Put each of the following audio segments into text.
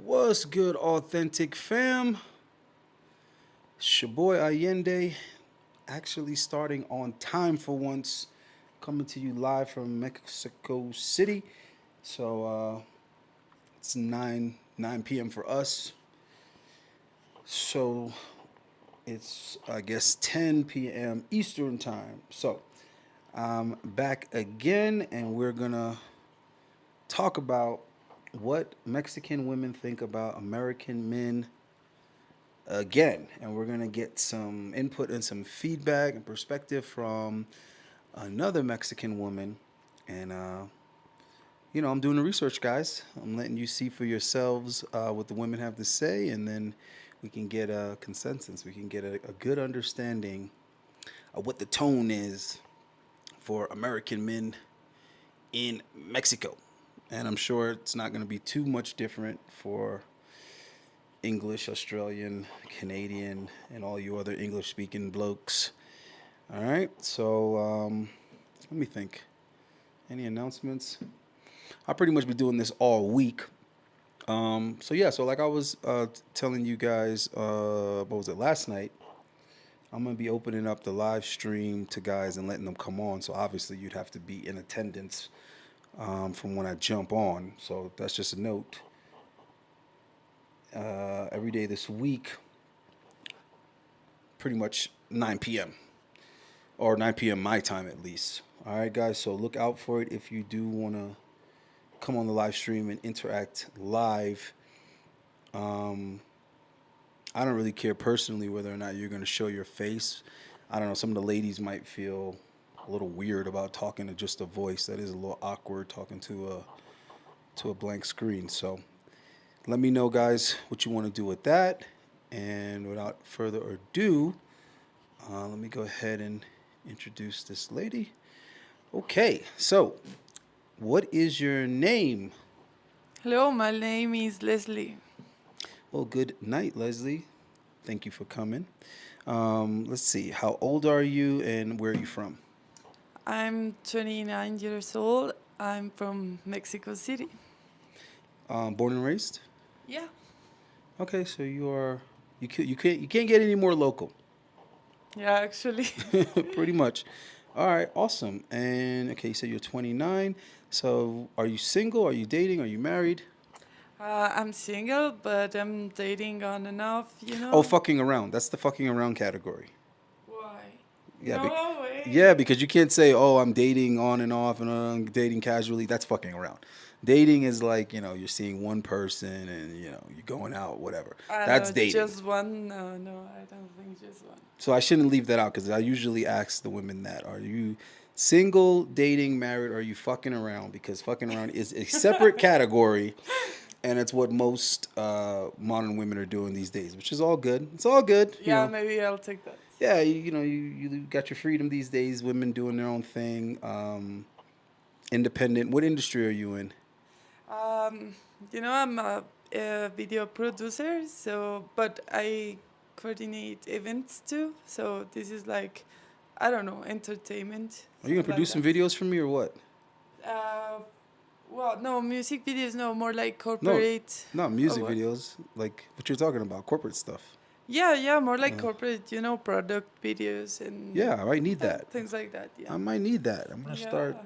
What's good, authentic fam? It's your boy Allende, actually starting on time for once, coming to you live from Mexico City. So it's 9 p.m. for us. So it's I guess 10 p.m. Eastern time. So I'm back again, and we're gonna talk about what Mexican women think about American men again, and we're going to get some input and some feedback and perspective from another Mexican woman. And, I'm doing the research, guys. I'm letting you see for yourselves what the women have to say, and then we can get a consensus. We can get a good understanding of what the tone is for American men in Mexico. And I'm sure it's not going to be too much different for English, Australian, Canadian, and all you other English speaking blokes. All right, so let me think. Any announcements? I'll pretty much be doing this all week. So like I was telling you guys, what was it, last night? I'm going to be opening up the live stream to guys and letting them come on. So obviously you'd have to be in attendance from when I jump on. So that's just a note. Every day this week, pretty much 9 p.m. or 9 p.m. my time at least. All right, guys. So look out for it if you do want to come on the live stream and interact live. I don't really care personally whether or not you're going to show your face. I don't know. Some of the ladies might feel a little weird about talking to just a voice. That is a little awkward talking to a blank screen. So let me know, guys, what you want to do with that. And without further ado, let me go ahead and introduce this lady. Okay, so what is your name? Hello, my name is Leslie. Well, good night, Leslie. Thank you for coming. Let's see. How old are you and where are you from? I'm 29 years old. I'm from Mexico City. Born and raised? Yeah. Okay, so you can't get any more local. Yeah, actually. Pretty much. All right, awesome. And okay, so you're 29. So are you single? Are you dating? Are you married? I'm single, but I'm dating on and off, Oh, fucking around. That's the fucking around category. Why? Yeah, No way. yeah, because you can't say, "Oh, I'm dating on and off and I'm dating casually." That's fucking around. Dating is like, you're seeing one person and, you're going out, whatever. I That's know, dating. just one. No, I don't think just one. So I shouldn't leave that out because I usually ask the women that, are you single, dating, married, or are you fucking around? Because fucking around is a separate category, and it's what most modern women are doing these days, which is all good. It's all good, Yeah, maybe I'll take that. Yeah, you got your freedom these days. Women doing their own thing, independent. What industry are you in? Um, I'm a video producer, but I coordinate events too. So this is like, I don't know, entertainment. Are you gonna Something like produce some that. videos for me or what? Uh, well, no, music videos, no, more like No, corporate. not Oh, music what? videos. Like what you're talking about, corporate stuff. Yeah, more like Uh, corporate, product videos and yeah, I might need that. things like that. Yeah. I might need that. I'm gonna start. Yeah.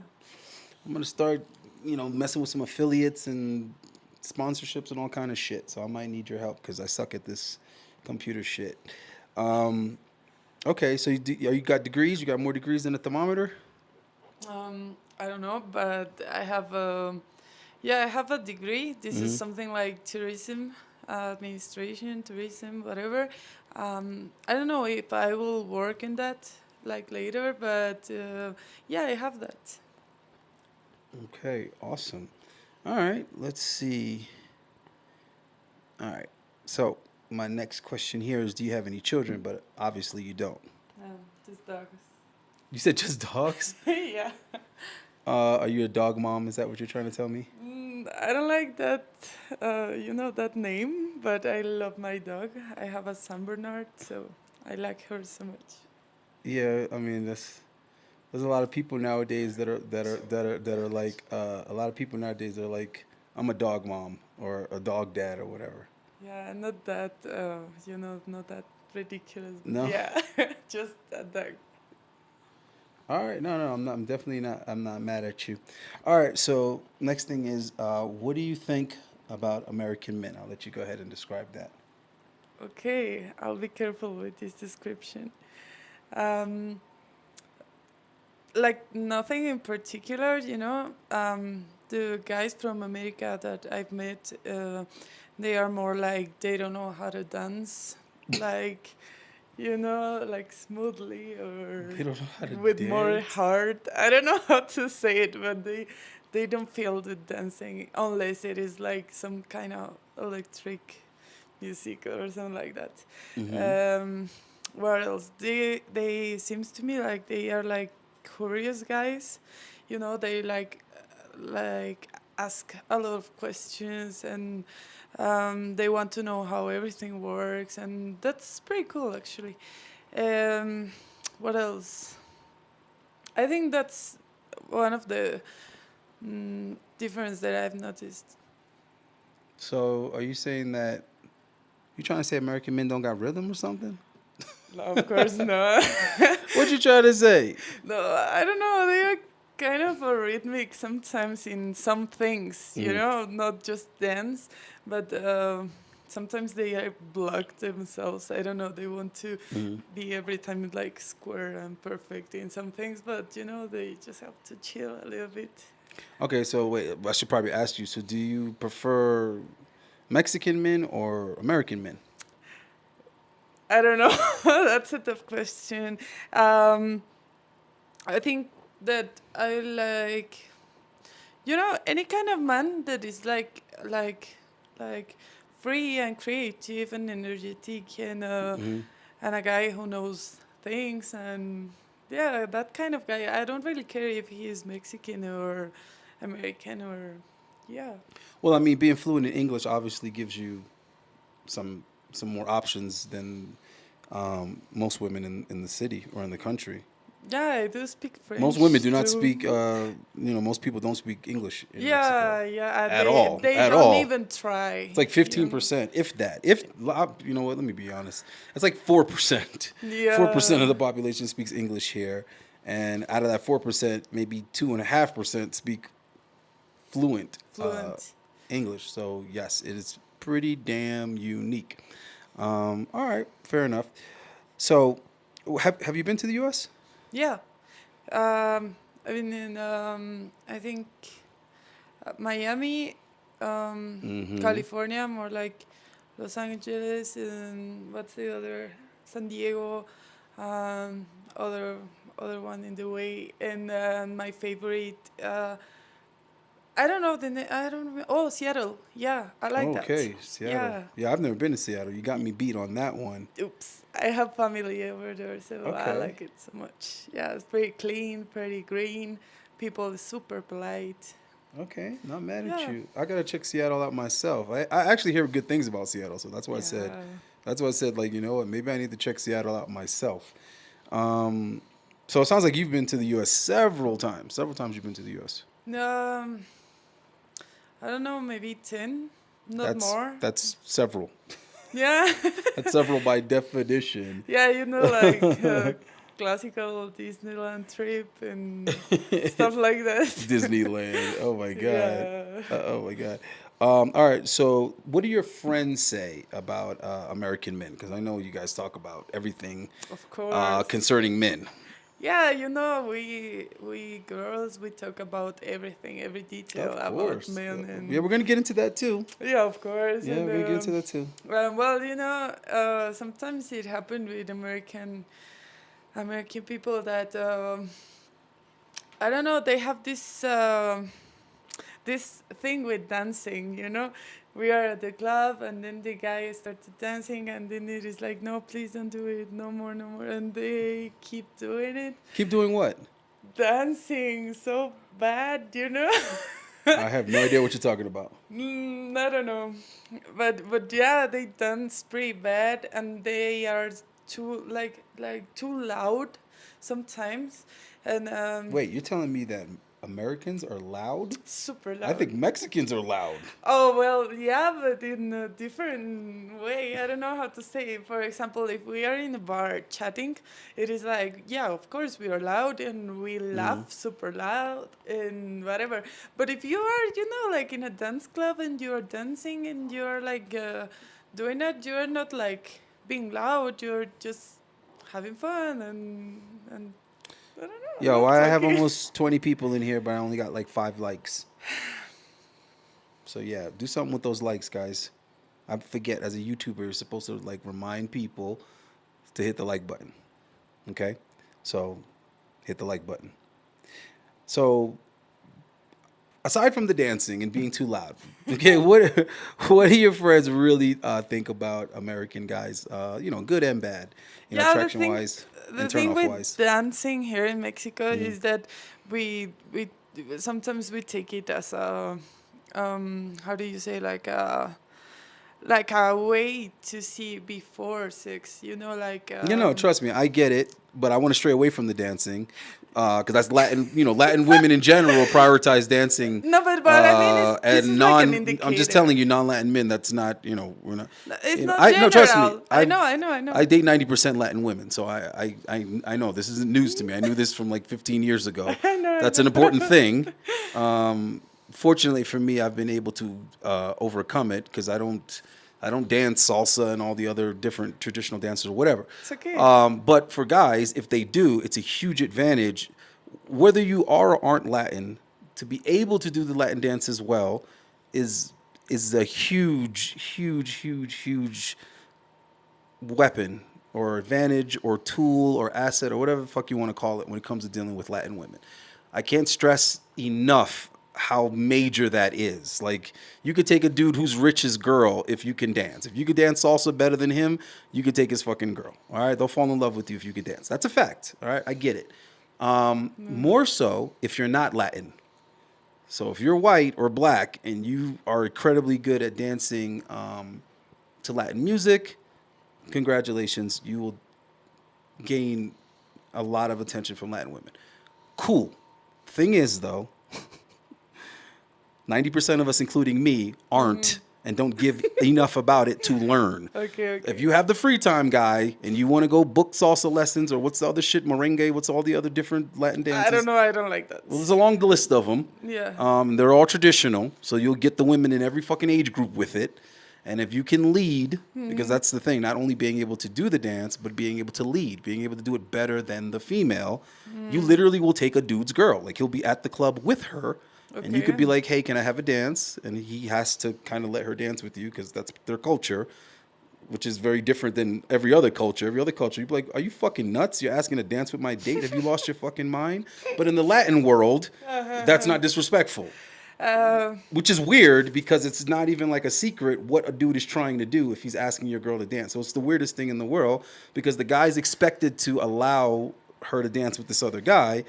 I'm gonna start, messing with some affiliates and sponsorships and all kind of shit. So I might need your help because I suck at this computer shit. Um, okay, so you got degrees? You got more degrees than a thermometer? I don't know, but I have a degree. This is Mm-hmm. something like tourism, administration, tourism, whatever. I don't know if I will work in that like later, but yeah, I have that. Okay, awesome. All right, let's see. All right, so my next question here is: do you have any children? But obviously you don't. Just dogs. You said just dogs. Yeah. Are you a dog mom? Is that what you're trying to tell me? I don't like that, that name, but I love my dog. I have a San Bernard, so I like her so much. Yeah, I mean there's a lot of people nowadays that are like a lot of people nowadays that are like, I'm a dog mom or a dog dad or whatever. Yeah, not that, not that ridiculous, but No. yeah, just that. All right. No, no, I'm not. I'm definitely not. I'm not mad at you. All right. So next thing is, what do you think about American men? I'll let you go ahead and describe that. Okay, I'll be careful with this description. Um, like nothing in particular, the guys from America that I've met, they are more like they don't know how to dance, like, like smoothly or They don't know how to with more dance. heart. I don't know how to say it, but they don't feel the dancing unless it is like some kind of electric music or something like that. Mm-hmm. Um, what else? They seems to me like they are like curious guys. They like ask a lot of questions, and they want to know how everything works, and that's pretty cool actually. Um, what else? I think that's one of the difference that I've noticed. So, are you saying that you trying to say American men don't got rhythm or something? No, of course not. What you trying to say? No, I don't know. They are kind of a rhythmic sometimes in some things, Mm. not just dance, but sometimes they are blocked themselves. I don't know. They want to Mm. be every time like square and perfect in some things, but they just have to chill a little bit. Okay, so wait, I should probably ask you. So, do you prefer Mexican men or American men? I don't know. That's a tough question. Um, I think that I like, any kind of man that is like free and creative and energetic, Mm-hmm. and a guy who knows things, and yeah, that kind of guy. I don't really care if he is Mexican or American or yeah. Well, I mean, being fluent in English obviously gives you some some more options than most women in the city or in the country. Yeah, I do speak Most women French do not speak. too. Most people don't speak English in Mexico Yeah, yeah. at They all. they At don't all. even It's try. like 15%, if that. If you know what? Let me be honest. It's like 4%. 4% of Yeah, the population speaks English here, and out of that 4%, maybe 2.5% speak fluent fluent. English. So yes, it is pretty damn unique. All right, fair enough. So, have you been to the U.S.? Yeah. I've been in I think Miami, Mm-hmm. California, more like Los Angeles, and what's the other? San Diego, um, other other one in the way, and my favorite. I don't know the name. I don't remember. Oh, Seattle. Yeah, I like that. Okay, Seattle. Yeah. Yeah, I've never been to Seattle. You got me beat on that one. Oops. I have family over there, so I Okay. like it so much. Yeah, it's pretty clean, pretty green. People is super polite. Okay, not mad at Yeah. you. I gotta check Seattle out myself. I actually hear good things about Seattle, so Yeah. that's why I said like, you know what, maybe I need to check Seattle out myself. Um, so it sounds like you've been to the U.S. several times. Several times you've been to the U.S. Um, I don't know, maybe 10, not more. That's several. Yeah. That's several by definition. Yeah, like classical Disneyland trip and stuff like that. Disneyland. Oh my god. Yeah. Oh my god. All right. So, what do your friends say about American men? Because I know you guys talk about everything Of course. concerning men. Yeah, we girls we talk about everything, every detail Of about course. men Yeah, and we're gonna get into that too. yeah, of course. Yeah, And we're gonna get into that too. well, sometimes it happened with American people that I don't know, they have this thing with dancing, We are at the club and then the guy starts dancing and then it is like, no, please don't do it, no more, no more. And they keep doing it, Keep doing what? dancing so bad. I have no idea what you're talking about. I don't know, but yeah, they dance pretty bad and they are too too loud sometimes, and Wait, you're telling me that Americans are loud. Super I loud. think Mexicans are loud. Oh, well, yeah, but in a different way. I don't know how to say it. For example, if we are in a bar chatting, it is like, yeah, of course we are loud and we Mm. laugh super loud and whatever. But if you are, like in a dance club and you are dancing and you are like doing that, you are not like being loud. You're just having fun and I don't know, Yo, not I have talking. almost 20 people in here, but I only got like 5 likes. So yeah, do something with those likes, guys. I forget as a YouTuber, you're supposed to like remind people to hit the like button. Okay, so hit the like button. So aside from the dancing and being too loud, okay, what do your friends really think about American guys? Good and bad, Yeah, attraction wise the and turn thing off with wise. dancing here in Mexico Mm. is that we sometimes we take it as a how do you say, like a way to see before sex, like Trust me, I get it, but I want to stray away from the dancing because that's Latin. Latin women in general prioritize dancing, no, but I mean, this is and like an non. I'm just telling indicator. you, non-Latin men. That's not. We're not. No, it's not I no. Trust me, general. I know, I know, I know. I date 90% Latin women, so I know this isn't news to me. I knew this from like 15 years ago. I know, I That's an know. important thing. Fortunately for me, I've been able to overcome it because I don't dance salsa and all the other different traditional dances or whatever. It's okay. But for guys, if they do, it's a huge advantage, whether you are or aren't Latin, to be able to do the Latin dance as well is a huge, huge, huge, huge weapon or advantage or tool or asset or whatever the fuck you want to call it when it comes to dealing with Latin women. I can't stress enough how major that is. Like, you could take a dude who's rich as girl if you can dance. If you could dance salsa better than him, you could take his fucking girl. All right, they'll fall in love with you if you could dance. That's a fact. All right, I get it. More so if you're not Latin. So if you're white or black and you are incredibly good at dancing to Latin music, congratulations, you will gain a lot of attention from Latin women. Cool. Thing is, though, 90% of us, including me, aren't and don't give enough about it to learn. Okay, okay. If you have the free time, guy, and you want to go book salsa lessons or what's the other shit, merengue, what's all the other different Latin I don't dances? know. I don't like that. Well, there's a long list of them. Yeah. They're all traditional, so you'll get the women in every fucking age group with it. And if you can lead, because that's the thing, not only being able to do the dance, but being able to lead, being able to do it better than the female, you literally will take a dude's girl. Like, he'll be at the club with her, and you could be Okay. like, hey, can I have a dance? And he has to kind of let her dance with you because that's their culture, which is very different than every other culture. Every other culture, you'd be like, are you fucking nuts? You're asking to dance with my date? Have you lost your fucking mind? But in the Latin world, that's not disrespectful. Which is weird because it's not even like a secret what a dude is trying to do if he's asking your girl to dance. So it's the weirdest thing in the world because the guy's expected to allow her to dance with this other guy,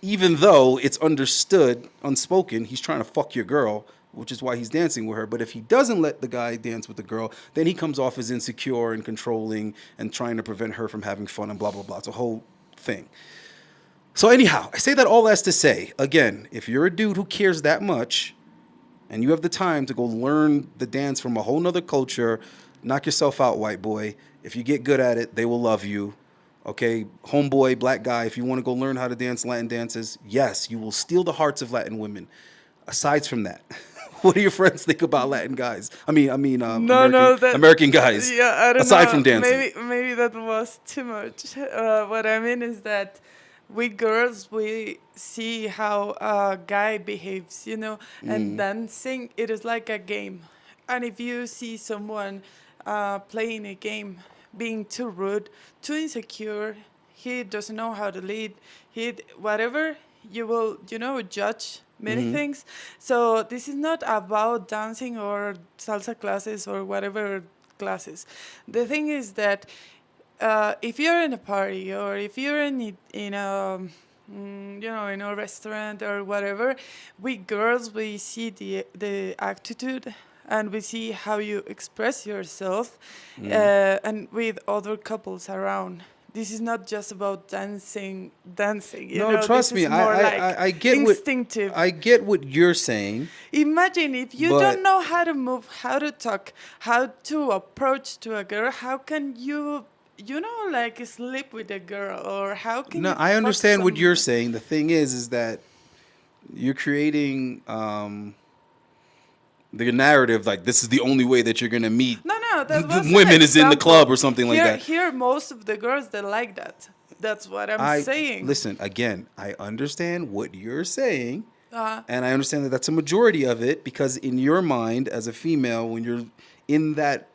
even though it's understood, unspoken, he's trying to fuck your girl, which is why he's dancing with her. But if he doesn't let the guy dance with the girl, then he comes off as insecure and controlling and trying to prevent her from having fun and blah, blah, blah. It's a whole thing. So anyhow, I say that all as to say, again, if you're a dude who cares that much and you have the time to go learn the dance from a whole nother culture, knock yourself out, white boy. If you get good at it, they will love you. Okay, homeboy, black guy, if you want to go learn how to dance Latin dances, yes, you will steal the hearts of Latin women. Aside from that, what do your friends think about Latin guys? No, no, American guys. Yeah, I don't Aside know. from dancing. Maybe that was too much. What I mean is that we girls, we see how a guy behaves, and dancing, it is like a game. And if you see someone playing a game, being too rude, too insecure, he doesn't know how to lead, whatever, you will, judge many things. So this is not about dancing or salsa classes or whatever classes. The thing is that if you're in a party or if you're in a in a restaurant or whatever, we girls, we see the attitude and we see how you express yourself, and with other couples around, this is not just about dancing. No, This trust me. is more like I get what instinctive. I get what you're saying, Imagine if you but don't know how to move, how to talk, how to approach to a girl, how can you, like sleep with a girl, or how can no, you I fuck understand what you're some? saying. The thing is that you're creating the narrative like this is the only way that you're gonna meet No, no, that the was an women is in the club example. or something like Here, that. here, most of the girls they like that. That's what I'm I saying. listen again. I understand what you're saying, Uh, and I understand that that's a majority of it because in your mind as a female, when you're in that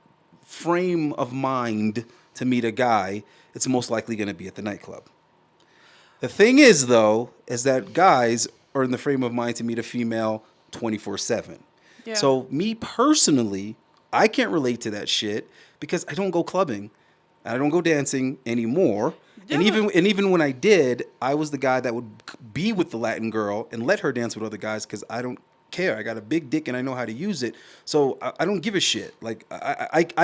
frame of mind to meet a guy, it's most likely going to be at the nightclub. The thing is, though, is that guys are in the frame of mind to meet a female 24/7. yeah. So, me personally, I can't relate to that shit because I don't go clubbing. I don't go dancing anymore. Yeah, but And even when I did, I was the guy that would be with the Latin girl and let her dance with other guys because I don't care. I got a big dick and I know how to use it. So I don't give a shit. Like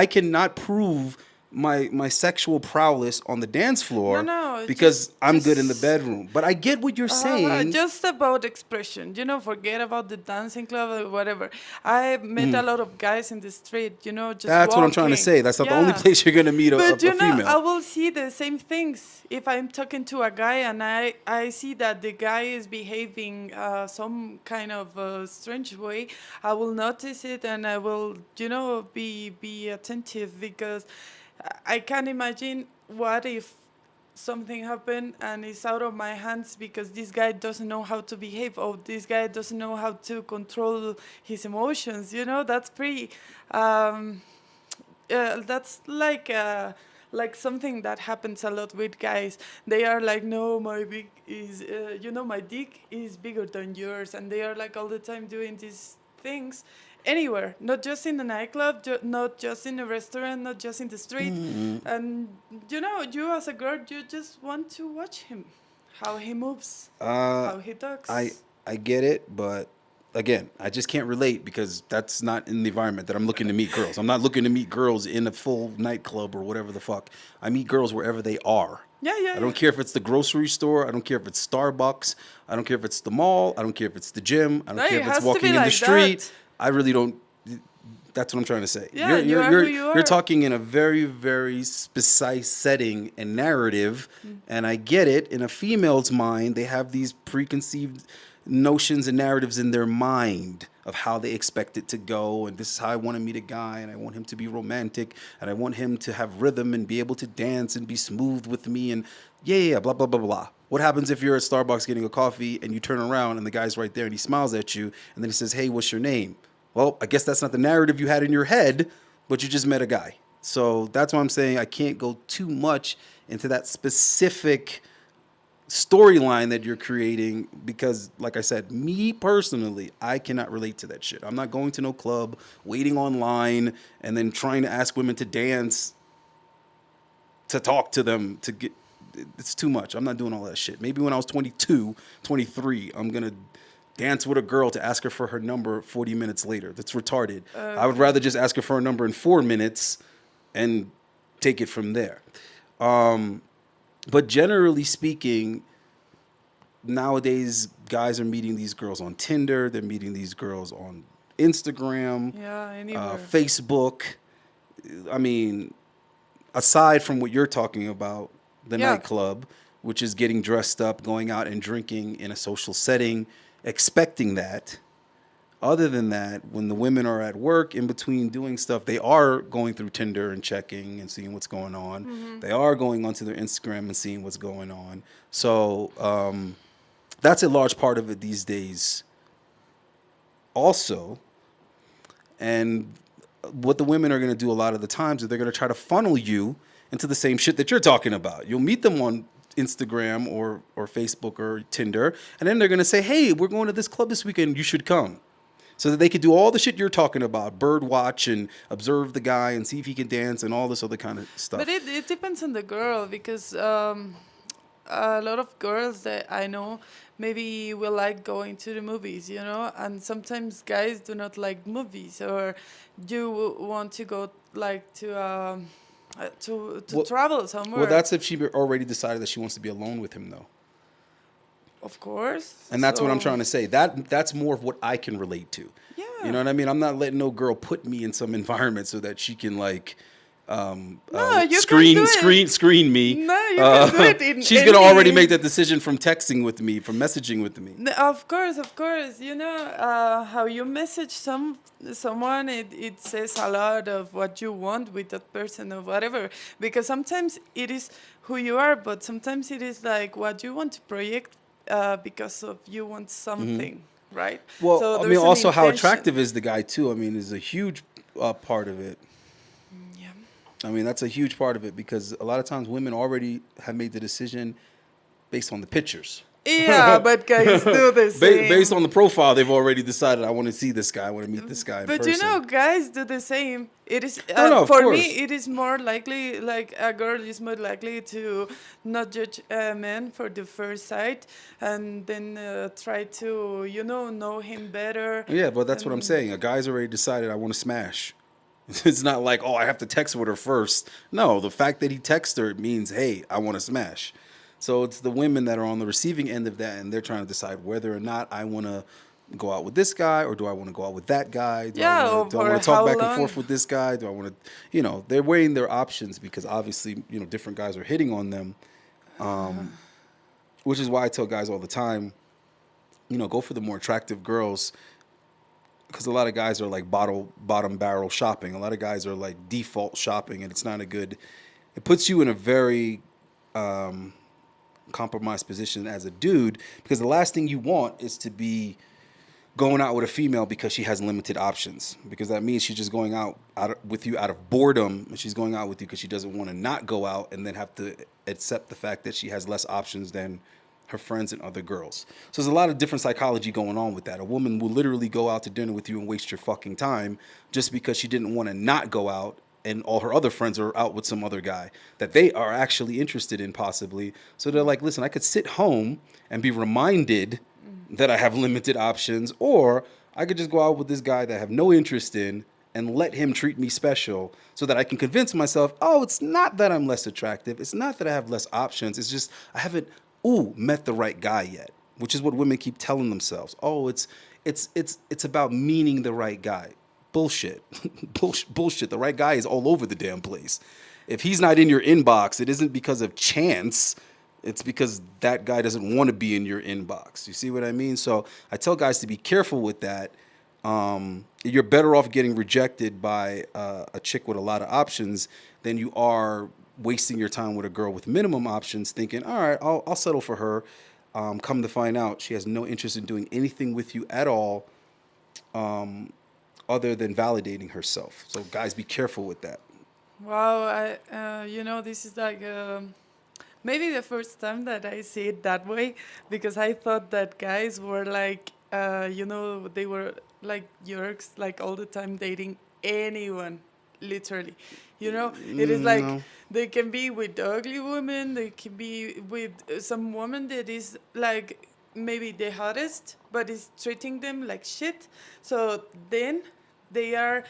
I cannot prove my sexual prowess on the dance no, floor no, because I'm good in the just bedroom. But I get what you're saying. just about expression. Forget about the dancing club or whatever. I met a lot of guys in the street. Just That's what I'm trying to walking. say. That's not the only Yeah. place you're gonna meet But a I female. will see the same things if I'm talking to a guy and I see that the guy is behaving some kind of strange way. I will notice it and I will, be attentive because I can imagine what if something happened and it's out of my hands because this guy doesn't know how to behave or this guy doesn't know how to control his emotions. That's pretty. Um, that's like something that happens a lot with guys. They are like, no, my big is, my dick is bigger than yours, and they are like all the time doing these things anywhere, not just in the nightclub, not just in a restaurant, not just in the street. And you as a girl, you just want to watch him, how he moves, Uh, how he I talks. I get it, but again, I just can't relate because that's not in the environment that I'm looking to meet girls. I'm not looking to meet girls in a full nightclub or whatever the fuck. I meet girls wherever they are. Yeah, yeah, I yeah. don't care if it's the grocery store. I don't care if it's Starbucks. I don't care if it's the mall. I don't care if it's the gym. I don't No, care it if it's has to be walking in the like street. that. I really don't. That's what I'm trying to say. Yeah, you are who you You're are. talking in a very very precise setting and narrative, and I get it. In a female's mind, they have these preconceived notions and narratives in their mind of how they expect it to go, and this is how I want to meet a guy, and I want him to be romantic, and I want him to have rhythm and be able to dance and be smooth with me, and yeah, blah blah blah blah. What happens if you're at Starbucks getting a coffee and you turn around and the guy's right there and he smiles at you and then he says, "Hey, what's your name?" Well, I guess that's not the narrative you had in your head, but you just met a guy. So that's why I'm saying I can't go too much into that specific storyline that you're creating because, like I said, me personally, I cannot relate to that shit. I'm not going to no club, waiting online, and then trying to ask women to dance, to talk to them, to get. It's too much. I'm not doing all that shit. Maybe when I was 22, 23, I'm going to dance with a girl to ask her for her number 40 minutes later. That's retarded. I would rather just ask her for her number in 4 minutes and take it from there. But generally speaking, nowadays guys are meeting these girls on Tinder. They're meeting these girls on Instagram, Yeah, anywhere. Facebook. I mean, aside from what you're talking about, the Yeah. nightclub, which is getting dressed up, going out and drinking in a social setting, expecting that. Other than that, when the women are at work in between doing stuff, they are going through Tinder and checking and seeing what's going on. They are going onto their Instagram and seeing what's going on. So that's a large part of it these days also. And what the women are going to do a lot of the times is they're going to try to funnel you into the same shit that you're talking about. You'll meet them on Instagram or Facebook or Tinder, and then they're going to say, "Hey, we're going to this club this weekend. You should come." So that they could do all the shit you're talking about, bird watch and observe the guy and see if he can dance and all this other kind of stuff. But it depends on the girl because a lot of girls that I know maybe will like going to the movies, and sometimes guys do not like movies or you want to go like to to Well, travel well, somewhere. that's if she already decided that she wants to be alone with him, though. Of course. And that's what I'm So trying to say. That's more of what I can relate to. You yeah. know what I mean? I'm not letting no girl put me in some environment so that she can like No, you can do it. screen me. No, you can do it in She's gonna already any. make that decision from texting with me, from messaging with me. Of course, of course. You know how you message someone. It says a lot of what you want with that person or whatever. Because sometimes it is who you are, but sometimes it is like what you want to project because of you want something, right? Well, So I mean, there's an also how intention. attractive is the guy too? I mean, is a huge part of it. Yeah. I mean, that's a huge part of it because a lot of times women already have made the decision based on the pictures. Yeah, but guys do the Based same. on the profile, they've already decided I want to see this guy. I want to meet this guy in But you know, person. guys do the same. It is No, no, of for course. me. It is more likely, like a girl is more likely to not judge a man for the first sight, and then try to, know him better. Yeah, but that's what I'm And saying. A guy's already decided I want to smash. It's not like, oh, I have to text with her first. No, the fact that he texts her means, hey, I want to smash. So it's the women that are on the receiving end of that, and they're trying to decide whether or not I want to go out with this guy or do I want to go out with that guy? yeah, or Do I for want to talk how back and long? forth with this guy? Do I want to, they're weighing their options because obviously, different guys are hitting on them, which is why I tell guys all the time, go for the more attractive girls because a lot of guys are like bottom barrel shopping. A lot of guys are like default shopping, and it's not a good. It puts you in a very compromised position as a dude because the last thing you want is to be going out with a female because she has limited options, because that means she's just going with you out of boredom, and she's going out with you because she doesn't want to not go out and then have to accept the fact that she has less options than her friends and other girls. So there's a lot of different psychology going on with that. A woman will literally go out to dinner with you and waste your fucking time just because she didn't want to not go out and all her other friends are out with some other guy that they are actually interested in possibly. So they're like, listen, I could sit home and be reminded that I have limited options, or I could just go out with this guy that I have no interest in and let him treat me special so that I can convince myself, oh, it's not that I'm less attractive. It's not that I have less options. It's just I haven't, met the right guy yet, which is what women keep telling themselves. Oh, it's about meeting the right guy. Bullshit. Bullshit. The right guy is all over the damn place. If he's not in your inbox, it isn't because of chance. It's because that guy doesn't want to be in your inbox. You see what I mean? So I tell guys to be careful with that. You're better off getting rejected by a chick with a lot of options than you are wasting your time with a girl with minimum options thinking, all right, I'll settle for her. Come to find out, she has no interest in doing anything with you at all other than validating herself. So guys, be careful with that. Wow, this is like maybe the first time that I see it that way, because I thought that guys were like, they were like jerks, like all the time dating anyone, literally. It is like No. they can be with ugly women, they can be with some woman that is like maybe the hottest, but is treating them like shit. So then they are,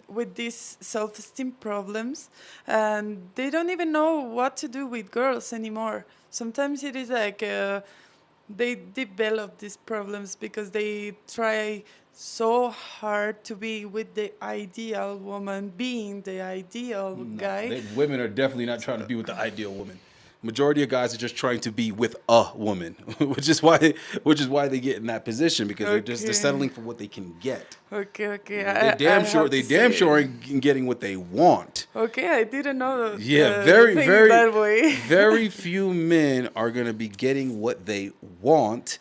with these self-esteem problems, and they don't even know what to do with girls anymore. Sometimes it is like they develop these problems because they try so hard to be with the ideal woman, being the ideal No, guy. women are definitely not trying to be with the ideal woman. Majority of guys are just trying to be with a woman, which is why they get in that position because they're Okay. settling for what they can get. Okay. They I damn sure have they to damn say. sure ain't getting what they want. Okay, I didn't know Yeah, the very, thing very, that way. very few men are gonna be getting what they want,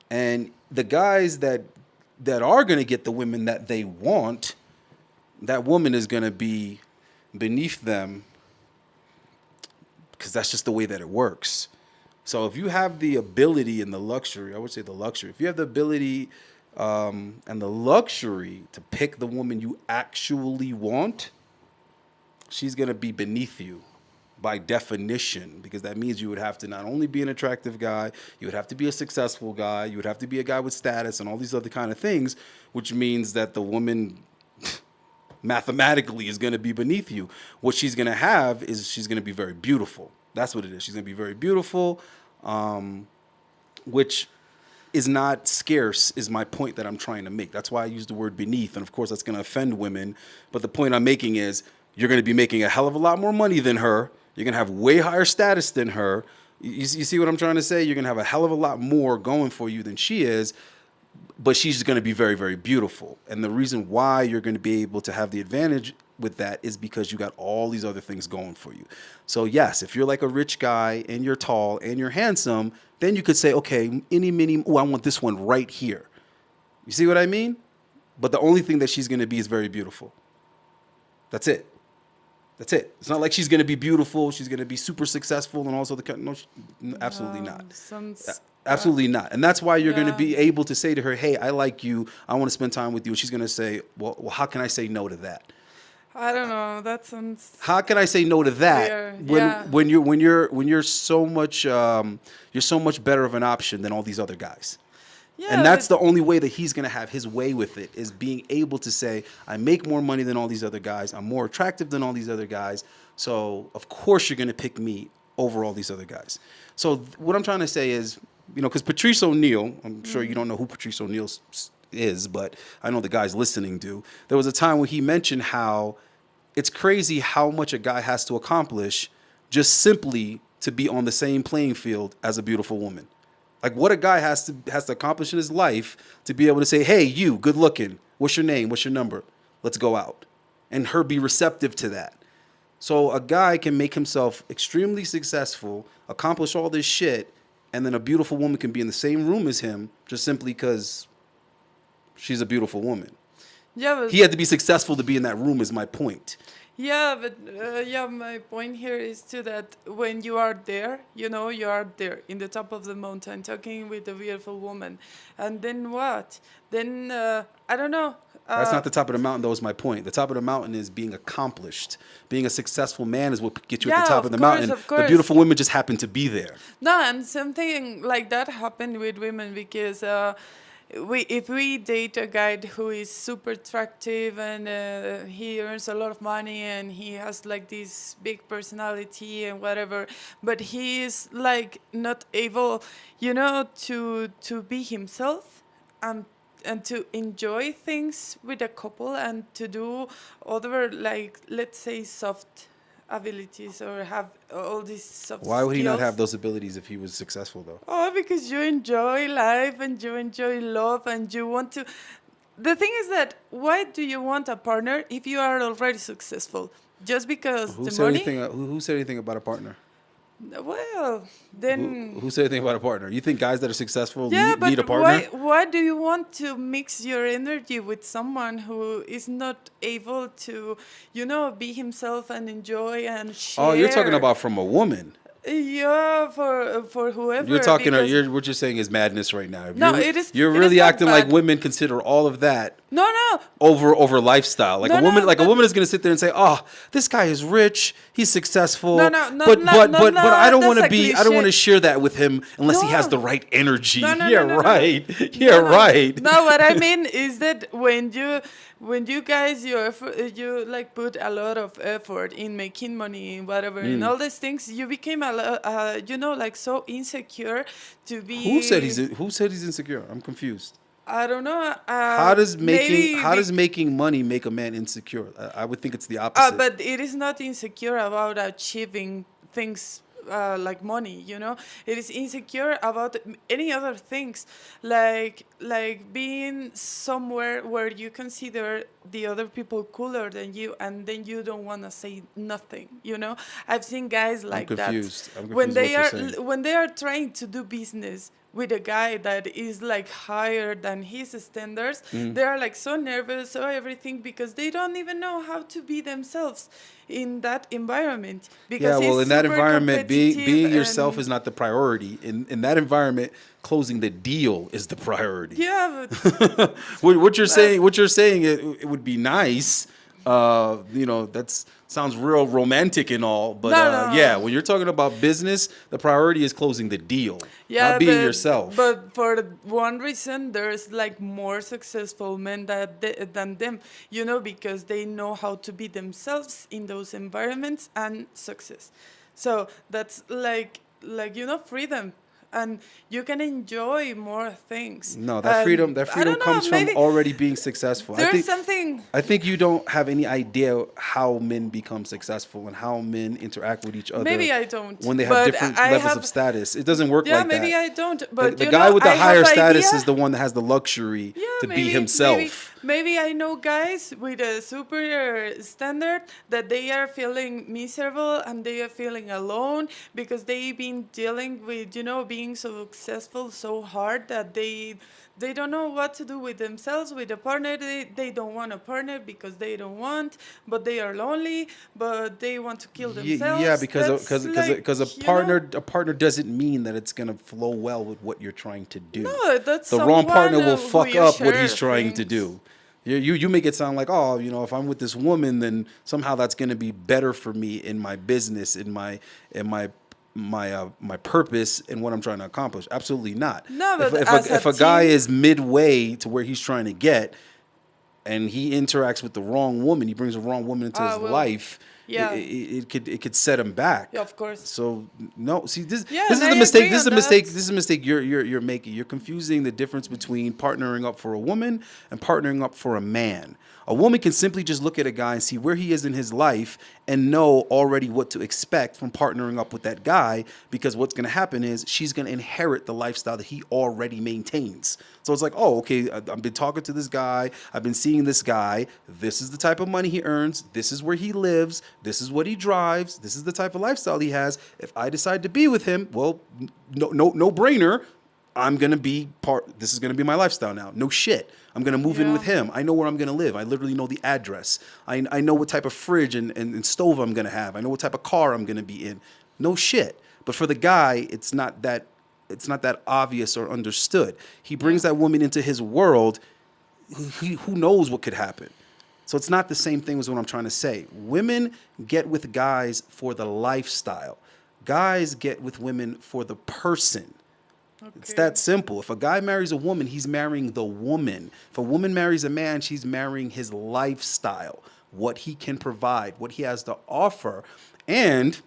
and the guys that are gonna get the women that they want, that woman is gonna be beneath them because that's just the way that it works. So if you have the ability and the luxury, I would say the luxury, if you have the ability and the luxury to pick the woman you actually want, she's going to be beneath you by definition, because that means you would have to not only be an attractive guy, you would have to be a successful guy, you would have to be a guy with status and all these other kind of things, which means that the woman mathematically is going to be beneath you. What she's going to have is she's going to be very beautiful. That's what it is. She's going to be very beautiful, which is not scarce, is my point that I'm trying to make. That's why I use the word beneath. And of course, that's going to offend women. But the point I'm making is you're going to be making a hell of a lot more money than her. You're going to have way higher status than her. You see what I'm trying to say? You're going to have a hell of a lot more going for you than she is. But she's going to be very, very beautiful. And the reason why you're going to be able to have the advantage with that is because you got all these other things going for you. So yes, if you're like a rich guy and you're tall and you're handsome, then you could say, okay, I want this one right here. You see what I mean? But the only thing that she's going to be is very beautiful. That's it. That's it. It's not like she's going to be beautiful. She's going to be super successful and also no, absolutely not. Absolutely not. And that's why you're going to be able to say to her, hey, I like you. I want to spend time with you. And she's going to say, well, how can I say no to that? I don't know. That sounds. How can I say no to that when you're so much better of an option than all these other guys? Yeah, and that's the only way that he's going to have his way with it, is being able to say, I make more money than all these other guys. I'm more attractive than all these other guys. So, of course, you're going to pick me over all these other guys. So what I'm trying to say is, because Patrice O'Neal, I'm sure you don't know who Patrice O'Neal is, but I know the guys listening do. There was a time when he mentioned how it's crazy how much a guy has to accomplish just simply to be on the same playing field as a beautiful woman. Like what a guy has to accomplish in his life to be able to say, hey, you, good looking. What's your name? What's your number? Let's go out. And her be receptive to that. So a guy can make himself extremely successful, accomplish all this shit, and then a beautiful woman can be in the same room as him just simply because she's a beautiful woman. Yeah, but he had to be successful to be in that room is my point. Yeah, but my point here is too that when you are there, you are there in the top of the mountain talking with a beautiful woman. And then what? Then, I don't know. That's not the top of the mountain, though, is my point. The top of the mountain is being accomplished. Being a successful man is what gets you at the top of the mountain. The beautiful women just happen to be there. No, and something like that happened with women because if we date a guy who is super attractive and he earns a lot of money and he has like this big personality and whatever, but he is like not able, to be himself and to enjoy things with a couple and to do other, like, let's say, soft abilities or have all these soft Why would he not skills. have those abilities if he was successful, though? Oh, because you enjoy life and you enjoy love and you want to. The thing is that why do you want a partner if you are already successful? Just because Who the said money? who said anything about a partner? Well, then. Who said anything about a partner? You think guys that are successful Yeah, need a but partner? why do you want to mix your energy with someone who is not able to, be himself and enjoy and share? Oh, you're talking about from a woman. Yeah, for whoever. You're talking. What you're saying is madness right now. No, it is. You're it really is not acting bad. like women consider all of that No. over lifestyle. Like No, a woman, no, like a but- woman is gonna sit there and say, "Oh, this guy is rich. He's successful. No, but I don't want to that's a be. I don't want to cliche. share that with him unless he has No. the right energy." No, no, Yeah, no, no, no. right. Yeah, No, no. right. No, what I mean is that when you guys you like put a lot of effort in making money and whatever and all these things, you became like so insecure to be. Who said he's insecure? I'm confused. I don't know. How does maybe making money make a man insecure? I would think it's the opposite. but it is not insecure about achieving things like money, It is insecure about any other things, like being somewhere where you consider the other people cooler than you, and then you don't want to say nothing, I've seen guys like I'm confused. when they what you're saying. when they are trying to do business with a guy that is like higher than his standards, they are like so nervous or everything because they don't even know how to be themselves in that environment. Because Yeah, well, it's in that super environment, being competitive yourself and- is not the priority. In that environment, closing the deal is the priority. Yeah, but What you're saying, it would be nice, That's sounds real romantic and all, but No, yeah, no. when you're talking about business, the priority is closing the deal, not Yeah, being yourself. but for one reason, there's like more successful men than them, because they know how to be themselves in those environments and success. So that's freedom, and you can enjoy more things. No, And that I freedom don't know, comes from maybe already being successful. there's something. I think you don't have any idea how men become successful and how men interact with each other Maybe I don't, when they have but different I levels of have. status. It doesn't work Yeah, like maybe that. I don't, The, but the guy with the I have higher idea. status is the one that has the luxury Yeah, to be maybe himself. maybe I know guys with a superior standard that they are feeling miserable and they are feeling alone because they've been dealing with being so successful so hard that they don't know what to do with themselves with a partner. They don't want a partner because they don't want, but they are lonely, but they want to kill Yeah, themselves. That's because like, a partner doesn't mean that it's gonna flow well with what you're trying to do. no, that's The wrong partner someone will who fuck you up what share he's trying to things. do. You make it sound like, oh, if I'm with this woman, then somehow that's gonna be better for me in my business, in my purpose and what I'm trying to accomplish. Absolutely not. No, If but if as a, a if a guy team, is midway to where he's trying to get, and he interacts with the wrong woman, he brings the wrong woman into his well, life, yeah, it could set him back. yeah, of course. So no, see Yeah, this and is I the mistake. agree on This that. is a mistake you're making. You're confusing the difference between partnering up for a woman and partnering up for a man. A woman can simply just look at a guy and see where he is in his life and know already what to expect from partnering up with that guy, because what's going to happen is she's going to inherit the lifestyle that he already maintains. So it's like, oh, okay, I've been talking to this guy. I've been seeing this guy. This is the type of money he earns. This is where he lives. This is what he drives. This is the type of lifestyle he has. If I decide to be with him, well, no brainer. I'm gonna be part. This is gonna be my lifestyle now. No shit. I'm gonna move in with Yeah. him. I know where I'm gonna live. I literally know the address. I know what type of fridge and stove I'm gonna have. I know what type of car I'm gonna be in. No shit. But for the guy, it's not that obvious or understood. He Yeah. brings that woman into his world. Who knows what could happen? So it's not the same thing as what I'm trying to say. Women get with guys for the lifestyle. Guys get with women for the person. It's Okay. that simple. If a guy marries a woman, he's marrying the woman. If a woman marries a man, she's marrying his lifestyle, what he can provide, what he has to offer. And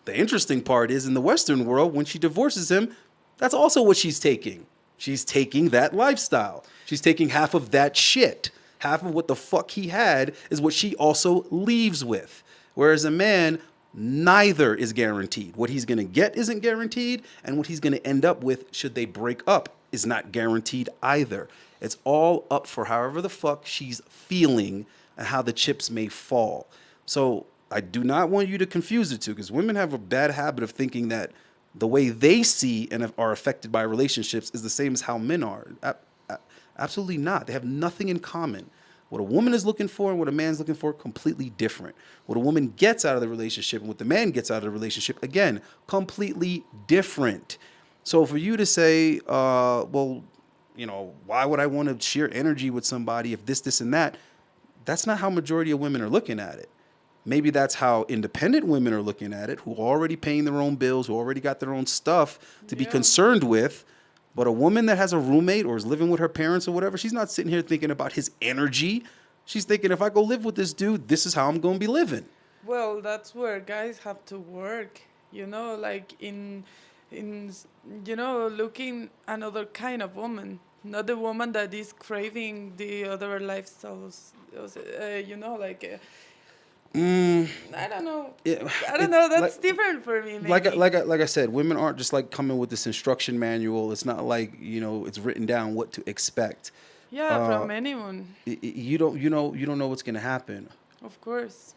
the interesting part is in the Western world, when she divorces him, that's also what she's taking. She's taking that lifestyle. She's taking half of that shit. Half of what the fuck he had is what she also leaves with. Whereas a man, neither is guaranteed. What he's going to get isn't guaranteed, and what he's going to end up with, should they break up, is not guaranteed either. It's all up for however the fuck she's feeling and how the chips may fall. So I do not want you to confuse the two, because women have a bad habit of thinking that the way they see and are affected by relationships is the same as how men are. Absolutely not. They have nothing in common. What a woman is looking for and what a man's looking for, completely different. What a woman gets out of the relationship and what the man gets out of the relationship, again, completely different. So for you to say, well, why would I want to share energy with somebody if this, and that? That's not how majority of women are looking at it. Maybe that's how independent women are looking at it, who are already paying their own bills, who already got their own stuff to be Yeah. concerned with. But a woman that has a roommate or is living with her parents or whatever, she's not sitting here thinking about his energy. She's thinking, if I go live with this dude, this is how I'm going to be living. Well, that's where guys have to work. Like looking another kind of woman, not the woman that is craving the other lifestyles. Like I don't know. It, I don't it's know. like, That's different for me, like, I- maybe. like, I, like I said, women aren't just like coming with this instruction manual. It's not like, it's written down what to expect. Yeah, from anyone, You don't know what's going to happen. of course.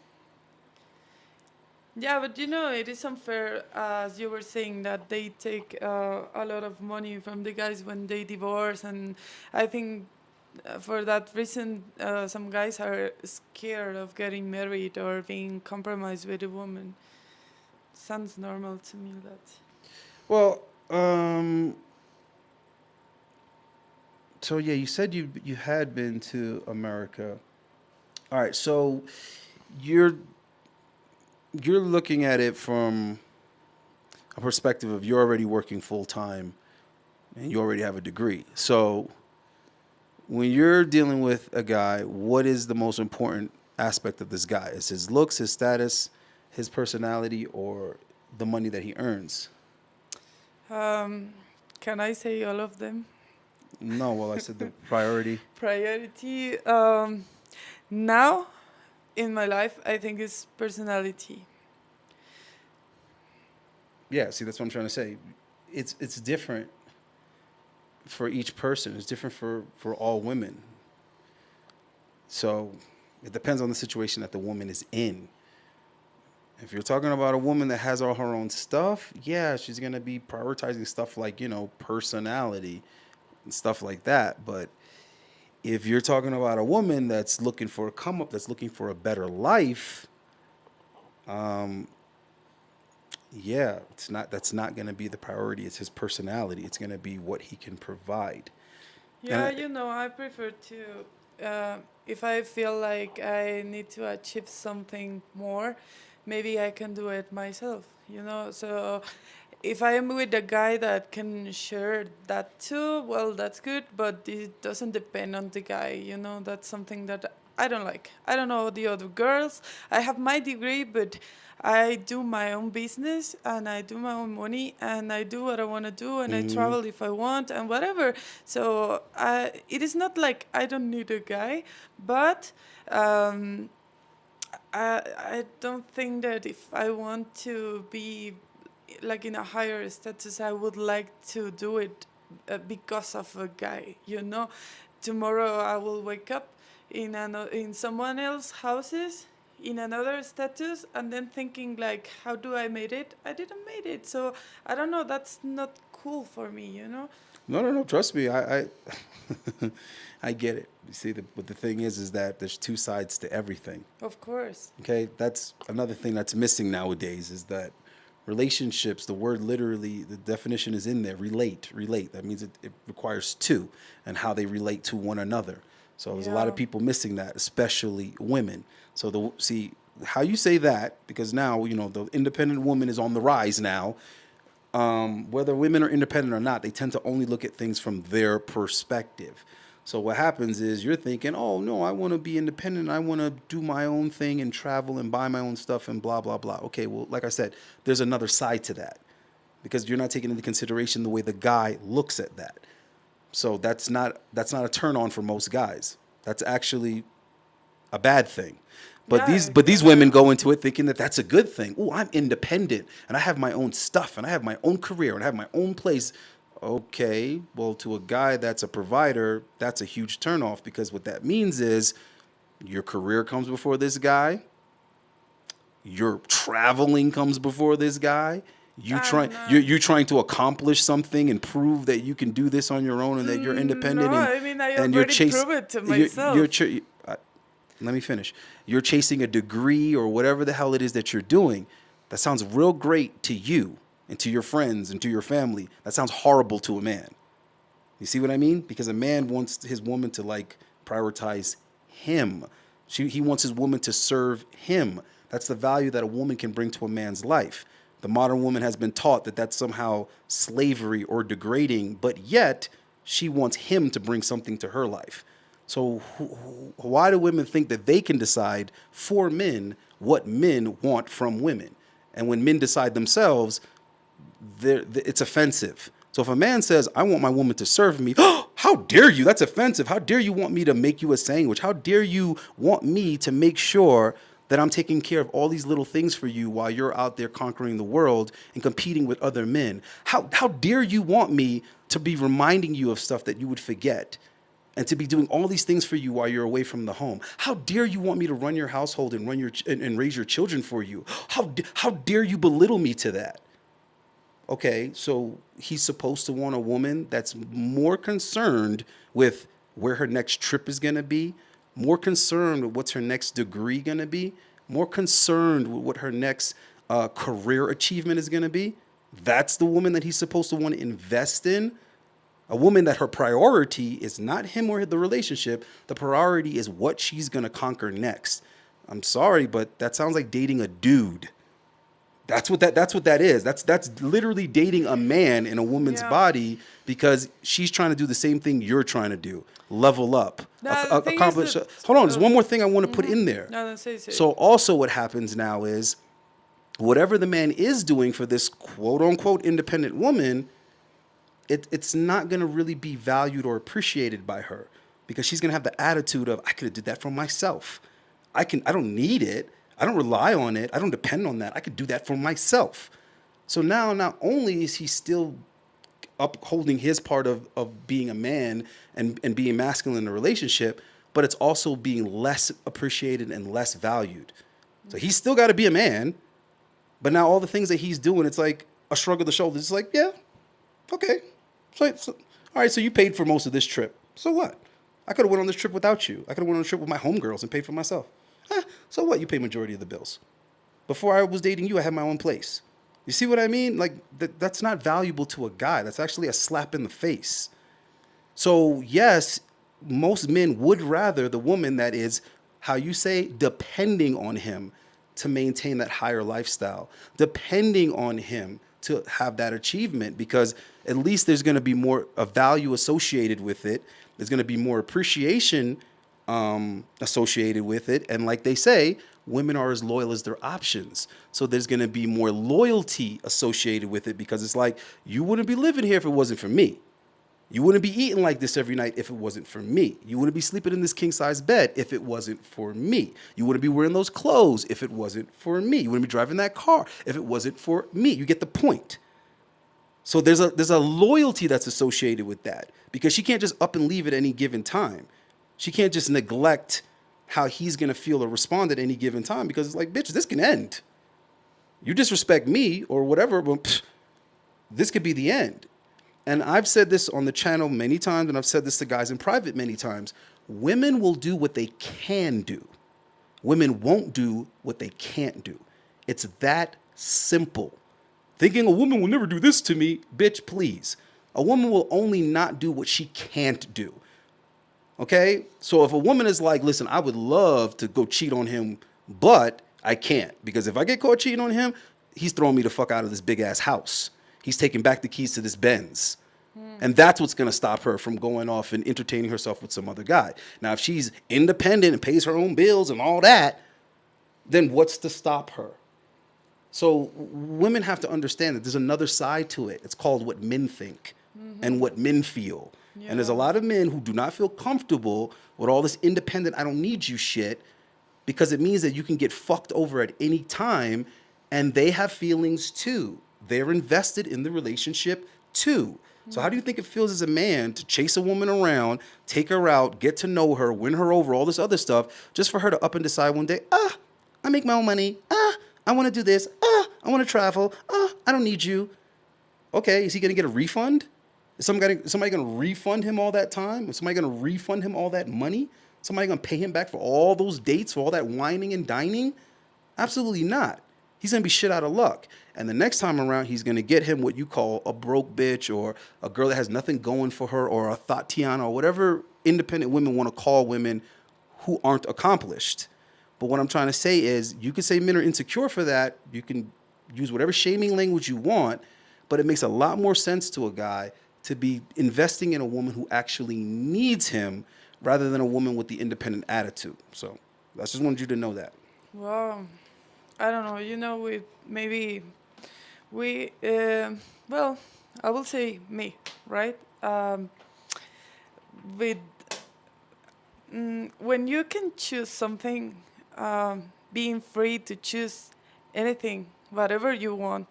Yeah, but it is unfair, as you were saying, that they take a lot of money from the guys when they divorce, and I think for that reason, some guys are scared of getting married or being compromised with a woman. Sounds normal to me. That. Well, so yeah, you said you had been to America. All right, so you're you're looking at it from a perspective of you're already working full time and you already have a degree. So when you're dealing with a guy, what is the most important aspect of this guy? Is his looks, his status, his personality, or the money that he earns? Um, can I say all of them? No, well, I said the priority. Priority now in my life, I think is personality. Yeah, see, that's what I'm trying to say. It's different for each person. It's different for all women. So it depends on the situation that the woman is in. If you're talking about a woman that has all her own stuff, yeah, she's gonna be prioritizing stuff like, personality and stuff like that. But if you're talking about a woman that's looking for a come up, that's looking for a better life, um, yeah, it's not that's not gonna be the priority. It's his personality. It's gonna be what he can provide. And Yeah, I prefer to, if I feel like I need to achieve something more, maybe I can do it myself, So if I am with a guy that can share that too, well, that's good, but it doesn't depend on the guy, That's something that I don't like. I don't know the other girls. I have my degree, but I do my own business and I do my own money and I do what I want to do and I hmm travel if I want and whatever. So it is not like I don't need a guy, but um, I don't think that if I want to be like in a higher status, I would like to do it because of a guy. Tomorrow I will wake up in someone else's houses in another status and then thinking like, how do I made it? I didn't made it, so I don't know. That's not cool for me. No, no, no. Trust me, I I get it. You see, but the thing is that there's two sides to everything. Of course. Okay, that's another thing that's missing nowadays is that relationships, the word literally, the definition is in there, relate, relate. That means it requires two and how they relate to one another. So there's a lot of Yeah. people missing that, especially women. So see how you say that, because now, the independent woman is on the rise now. Whether women are independent or not, they tend to only look at things from their perspective. So what happens is you're thinking, oh no, I want to be independent. I want to do my own thing and travel and buy my own stuff and blah, blah, blah. Okay, well, like I said, there's another side to that because you're not taking into consideration the way the guy looks at that. So that's not a turn on for most guys. That's actually a bad thing. But Yeah, these women go into it thinking that that's a good thing. Oh, I'm independent and I have my own stuff and I have my own career and I have my own place. Okay, well, to a guy that's a provider, that's a huge turnoff because what that means is your career comes before this guy, your traveling comes before this guy. and You're trying to accomplish something and prove that you can do this on your own and that you're no, independent I mean I and you're already chase proved it to you're myself. ch- let me finish. You're chasing a degree or whatever the hell it is that you're doing. That sounds real great to you and to your friends and to your family. That sounds horrible to a man. You see what I mean? Because a man wants his woman to like prioritize him. He wants his woman to serve him. That's the value that a woman can bring to a man's life. The modern woman has been taught that that's somehow slavery or degrading, but yet she wants him to bring something to her life. So why do women think that they can decide for men what men want from women? And when men decide themselves, it's offensive. So if a man says, I want my woman to serve me, how dare you? That's offensive. How dare you want me to make you a sandwich? How dare you want me to make sure that I'm taking care of all these little things for you while you're out there conquering the world and competing with other men? How dare you want me to be reminding you of stuff that you would forget and to be doing all these things for you while you're away from the home? How dare you want me to run your household and and raise your children for you? How dare you belittle me to that? Okay, so he's supposed to want a woman that's more concerned with where her next trip is going to be, more concerned with what's her next degree going to be, more concerned with what her next career achievement is going to be. That's the woman that he's supposed to want to invest in. A woman that her priority is not him or the relationship. The priority is what she's going to conquer next. I'm sorry, but that sounds like dating a dude. That's what that is. That's literally dating a man in a woman's Yeah. body because she's trying to do the same thing you're trying to do. Level up. Now the thing is Accomplish. that. Hold on, there's one more thing I want to put in there. No, no, say. So also what happens now is whatever the man is doing for this quote unquote independent woman, it's not going to really be valued or appreciated by her because she's going to have the attitude of I could have did that for myself. I don't need it. I don't rely on it. I don't depend on that. I could do that for myself. So now not only is he still upholding his part of being a man and being masculine in a relationship, but it's also being less appreciated and less valued. So he's still got to be a man, but now all the things that he's doing, it's like a shrug of the shoulders. It's like, yeah, okay. So all right, so you paid for most of this trip. So what? I could have went on this trip without you. I could have went on a trip with my homegirls and paid for myself. So what? You pay majority of the bills. Before I was dating you, I had my own place. You see what I mean? Like, that's not valuable to a guy. That's actually a slap in the face. So, yes, most men would rather the woman that is, how you say, depending on him to maintain that higher lifestyle, depending on him to have that achievement, because at least there's going to be more a value associated with it. There's going to be more appreciation associated with it. And like they say, women are as loyal as their options. So there's going to be more loyalty associated with it because it's like, you wouldn't be living here if it wasn't for me. You wouldn't be eating like this every night if it wasn't for me. You wouldn't be sleeping in this king-size bed if it wasn't for me. You wouldn't be wearing those clothes if it wasn't for me. You wouldn't be driving that car if it wasn't for me. You get the point. So there's a loyalty that's associated with that because she can't just up and leave at any given time. She can't just neglect how he's going to feel or respond at any given time because it's like, bitch, this can end. You disrespect me or whatever, but this could be the end. And I've said this on the channel many times, and I've said this to guys in private many times. Women will do what they can do. Women won't do what they can't do. It's that simple. Thinking a woman will never do this to me, bitch, please. A woman will only not do what she can't do. Okay? So if a woman is like, listen, I would love to go cheat on him, but I can't. Because if I get caught cheating on him, he's throwing me the fuck out of this big ass house. He's taking back the keys to this Benz. And that's what's going to stop her from going off and entertaining herself with some other guy. Now, if she's independent and pays her own bills and all that, then what's to stop her? So women have to understand that there's another side to it. It's called what men think and what men feel. Yeah. And there's a lot of men who do not feel comfortable with all this independent, I don't need you shit, because it means that you can get fucked over at any time, and they have feelings too. They're invested in the relationship too. So how do you think it feels as a man to chase a woman around, take her out, get to know her, win her over, all this other stuff, just for her to up and decide one day, I make my own money, I want to do this, I want to travel, I don't need you. Okay, is he going to get a refund? Is somebody going to refund him all that time? Is somebody going to refund him all that money? Somebody going to pay him back for all those dates, for all that whining and dining? Absolutely not. He's going to be shit out of luck. And the next time around, he's going to get him what you call a broke bitch or a girl that has nothing going for her or a Tatiana or whatever independent women want to call women who aren't accomplished. But what I'm trying to say is you can say men are insecure for that. You can use whatever shaming language you want, but it makes a lot more sense to a guy to be investing in a woman who actually needs him rather than a woman with the independent attitude. So I just wanted you to know that. Wow. I don't know. Well, I will say me, right? With when you can choose something, being free to choose anything, whatever you want,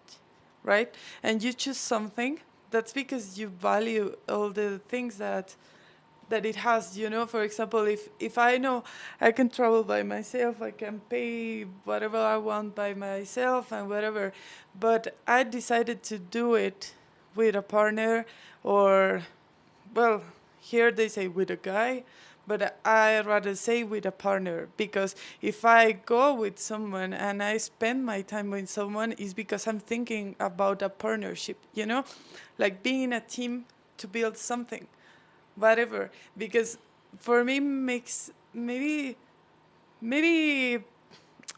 right? And you choose something, that's because you value all the things that it has, for example, if I know I can travel by myself, I can pay whatever I want by myself and whatever, but I decided to do it with a partner, or, well, here they say with a guy, but I rather say with a partner, because if I go with someone and I spend my time with someone, it's because I'm thinking about a partnership, like being a team to build something, whatever. Because for me, makes maybe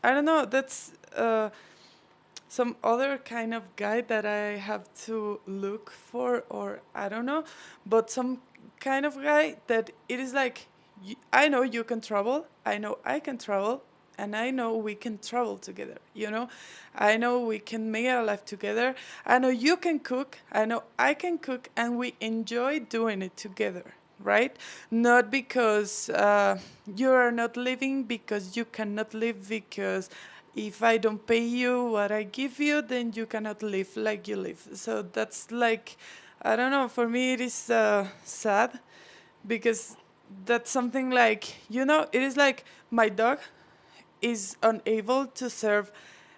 I don't know. That's some other kind of guy that I have to look for, or I don't know, but some kind of guy that it is like, I know you can travel, I know I can travel, and I know we can travel together, you know? I know we can make our life together. I know you can cook, I know I can cook, and we enjoy doing it together. Right? Not because you are not living because you cannot live because if I don't pay you what I give you, then you cannot live like you live. So that's like, I don't know, for me it is sad because that's something like, it is like my dog is unable to serve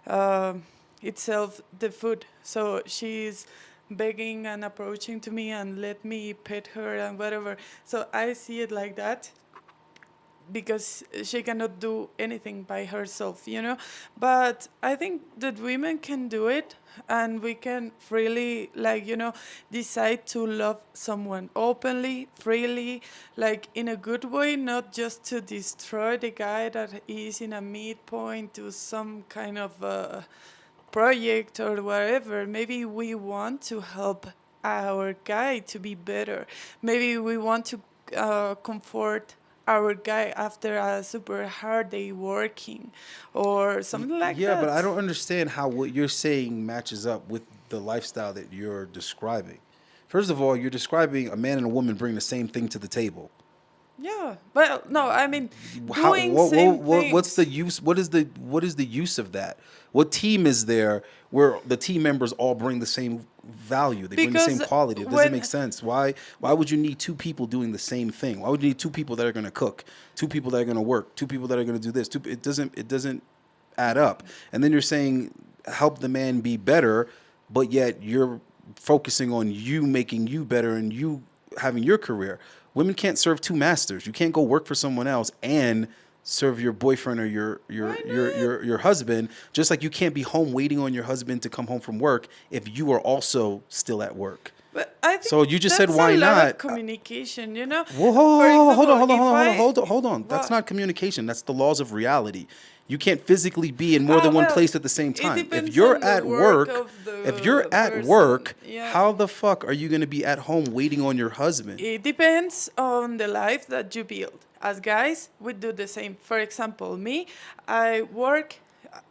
uh, itself the food. So she's begging and approaching to me and let me pet her and whatever. So I see it like that because she cannot do anything by herself. But I think that women can do it, and we can freely, like, decide to love someone openly, freely, like in a good way, not just to destroy the guy that is in a midpoint to some kind of project or whatever. Maybe we want to help our guy to be better. Maybe we want to comfort our guy after a super hard day working or something like Yeah, but I that. don't understand how what you're saying matches up with the lifestyle that you're describing. First of all, you're describing a man and a woman bring the same thing to the table. Yeah. Well, no, I mean How doing same what's the things. use? What is the use of that? What team is there where the team members all bring the same value? They bring the same Because quality. It doesn't make when sense. Why would you need two people doing the same thing? Why would you need two people that are going to cook, two people that are going to work, two people that are going to do this? It doesn't add up. And then you're saying help the man be better, but yet you're focusing on you making you better and you having your career. Women can't serve two masters. You can't go work for someone else and serve your boyfriend or your why your your not? your, your husband, just like you can't be home waiting on your husband to come home from work if you are also still at work. But I So think you just said that's a why lot of not? communication. Well, For hold on, example, hold on, if hold on, I hold on, hold on. That's well, not communication. That's the laws of reality. You can't physically be in more ah than one well, place at the same it time. If depends you're on the at work work, of if you're the at person. work, Yeah. how the fuck are you going to be at home waiting on your husband? It depends on the life that you build. As guys, we do the same. For example, me, I work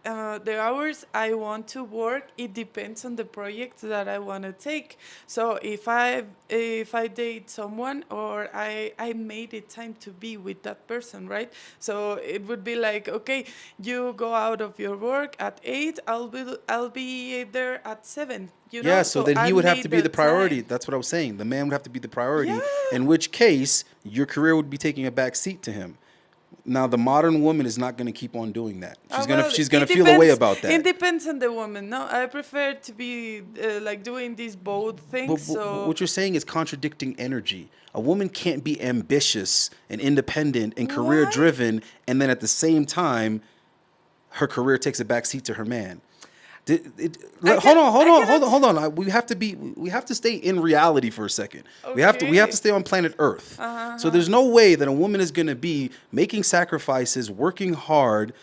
the hours I want to work. It depends on the project that I want to take. So if I date someone or I made it time to be with that person, right? So it would be like, okay, you go out of your work at 8. I'll be there at 7. Yeah, so So then I he would have to made be the that priority. time. That's what I was saying. The man would have to be the Yeah. priority, in which case your career would be taking a back seat to him. Now, the modern woman is not going to keep on doing that. She's gonna Well, she's gonna it feel a way depends. about It that. depends on the woman. No, I prefer to be like doing these both But, things. but So what you're saying is contradicting energy. A woman can't be ambitious and independent and career why? driven, and then at the same time, her career takes a back seat to her man. Hold on, hold I on, hold on, cannot. hold on. We have to stay in reality for a second. We have to Okay. stay on planet Earth. So Uh-huh. there's no way that a woman is going to be making sacrifices, working hard,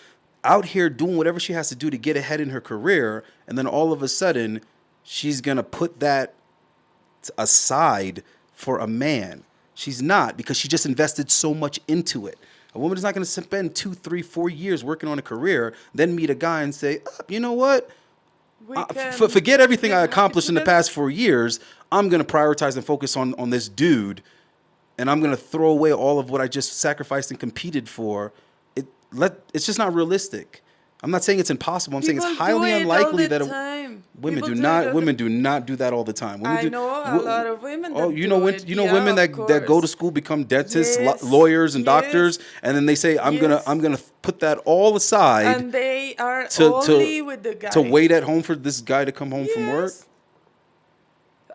out here doing whatever she has to do to get ahead in her career, and then all of a sudden she's going to put that aside for a man. She's not, because she just invested so much into it. A woman is not going to spend 2, 3, 4 years working on a career, then meet a guy and say, you know what? We can Forget everything I live happy accomplished in the together. past 4 years. I'm gonna prioritize and focus on this dude, and I'm gonna throw away all of what I just sacrificed and competed for. It's just not realistic. I'm not saying it's impossible. I'm saying it's People do highly it all unlikely the that time. women People do do it not all the. women do not do that all the time. Women I do. know a lot of women Oh, that do it. you know Yeah, women of that go to course. school, become dentists, Yes. lawyers, and Yes. doctors, and then they say, I'm Yes. gonna put that all aside And they are to to only with the to guy. wait at home for this guy to come home from work. Yes.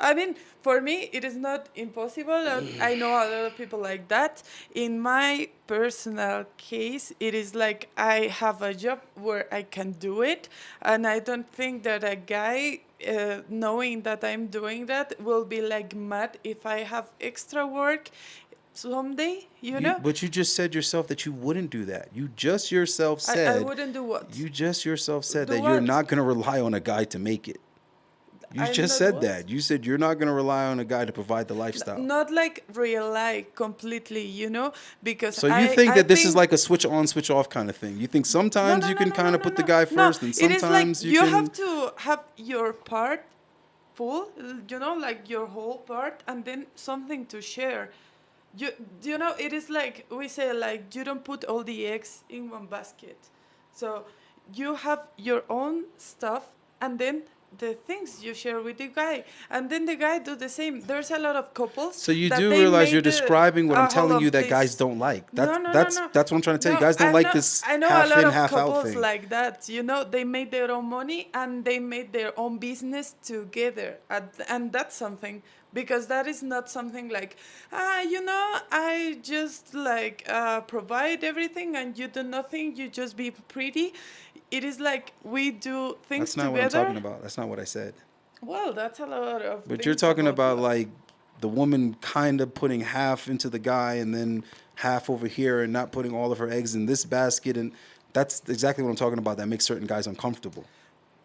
I mean, for me, it is not impossible. I know a lot of people like that. In my personal case, it is like I have a job where I can do it, and I don't think that a guy knowing that I'm doing that, will be like mad if I have extra work someday, you know? But you just said yourself that you wouldn't do that. You just yourself I said wouldn't do what? you just yourself said Do that you're what? not going to rely on a guy to make it. You I'm just not said what? that. You said you're not going to rely on a guy to provide the lifestyle. Not like rely completely, you know? Because So you think I that this is think like a switch on, switch off kind of thing. You think no, sometimes no, you no, can no, kind no, of no, put the no. guy No, first, and it is like sometimes you you can. have to have your part full, you know, like your whole part, and then something to share. You, you know, it is like we say, like you don't put all the eggs in one basket. So you have your own stuff, and then the things you share with the guy, and then the guy do the same. There's a lot of couples So you that do they realize you're made the. describing what I'm Hold telling on, you that guys please. don't like. No, no, no, no. That's what I'm trying to tell you. No, Guys don't I'm like not. this I know a half lot in, of half out couples thing. like that. You know, they made their own money and they made their own business together, and that's something, because that is not something like, you know, I just like provide everything and you do nothing. You just be pretty. It is like we do things That's not what I'm together. talking about. That's not what I said. Well, that's a lot of But you're things talking about about love. like the woman kind of putting half into the guy and then half over here and not putting all of her eggs in this basket. And that's exactly what I'm talking about. That makes certain guys uncomfortable.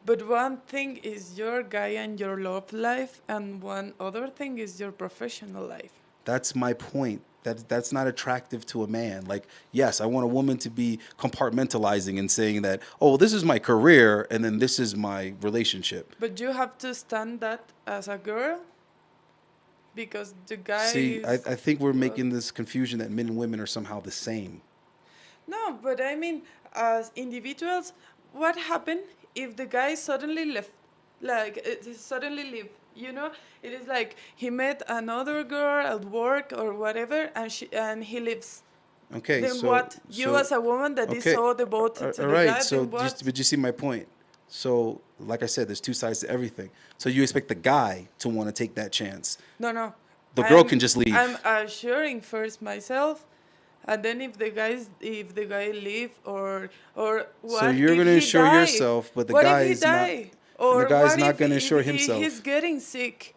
But one thing is your guy and your love life, and one other thing is your professional life. That's my point. That's not attractive to a man. Like, yes, I want a woman to be compartmentalizing and saying that, oh, this is my career and then this is my relationship. But you have to stand that as a girl, because the guy See, I is. think we're Well, making this confusion that men and women are somehow the same. no, but I mean, as individuals, what happened if the guy suddenly left? Like, it suddenly leave, you know? It is like he met another girl at work or whatever, and he leaves. Okay, Then what? You as a woman that is okay, so devoted to all the right. guy, So, then what? but you see my point. So, like I said, there's two sides to everything. So you expect the guy to want to take that chance. No, no. The girl can just leave. I'm assuring first myself, and then if the guy leave, or So what you're if gonna he insure die? yourself, but the What if guy he is not, die? and the Or guy's what not if gonna insure he's himself. getting sick?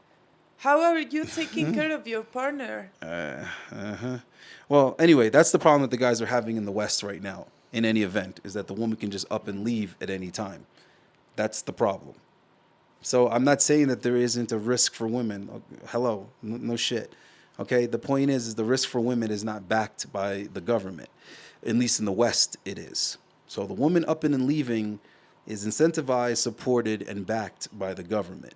How are you taking care of your partner? Uh-huh. Well, anyway, that's the problem that the guys are having in the West right now. In any event, is that the woman can just up and leave at any time. That's the problem. So I'm not saying that there isn't a risk for women. Hello, no shit. Okay, the point is the risk for women is not backed by the government. At least in the West, it is. So the woman up and leaving is incentivized, supported, and backed by the government.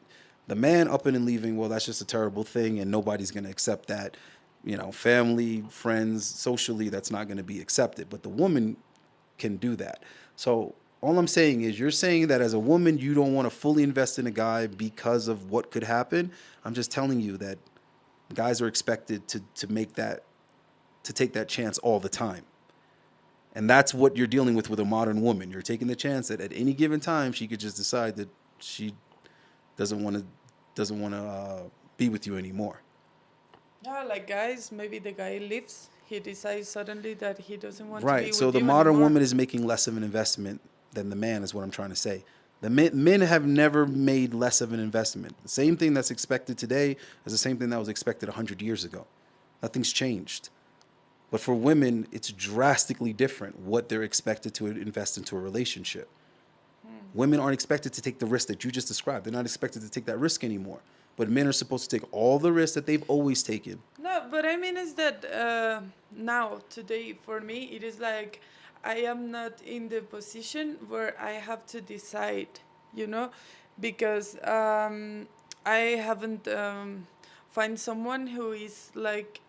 The man up and leaving, well, that's just a terrible thing, and nobody's going to accept that. You know, family, friends, socially, that's not going to be accepted. But the woman can do that. So all I'm saying is you're saying that as a woman, you don't want to fully invest in a guy because of what could happen. I'm just telling you that guys are expected to make that, to take that chance all the time. And that's what you're dealing with a modern woman. You're taking the chance that at any given time she could just decide that she doesn't want to be with you anymore. Yeah, like guys, maybe the guy leaves. He decides suddenly that he doesn't want to be Right. So with the you modern anymore. woman is making less of an investment than the man, is what I'm trying to say. The men have never made less of an investment. The same thing that's expected today is the same thing that was expected 100 years ago. Nothing's changed. But for women, it's drastically different what they're expected to invest into a relationship. Women aren't expected to take the risk that you just described. They're not expected to take that risk anymore. But men are supposed to take all the risks that they've always taken. No, but I mean is that now, today, for me, it is like I am not in the position where I have to decide, you know, because I haven't find someone who is like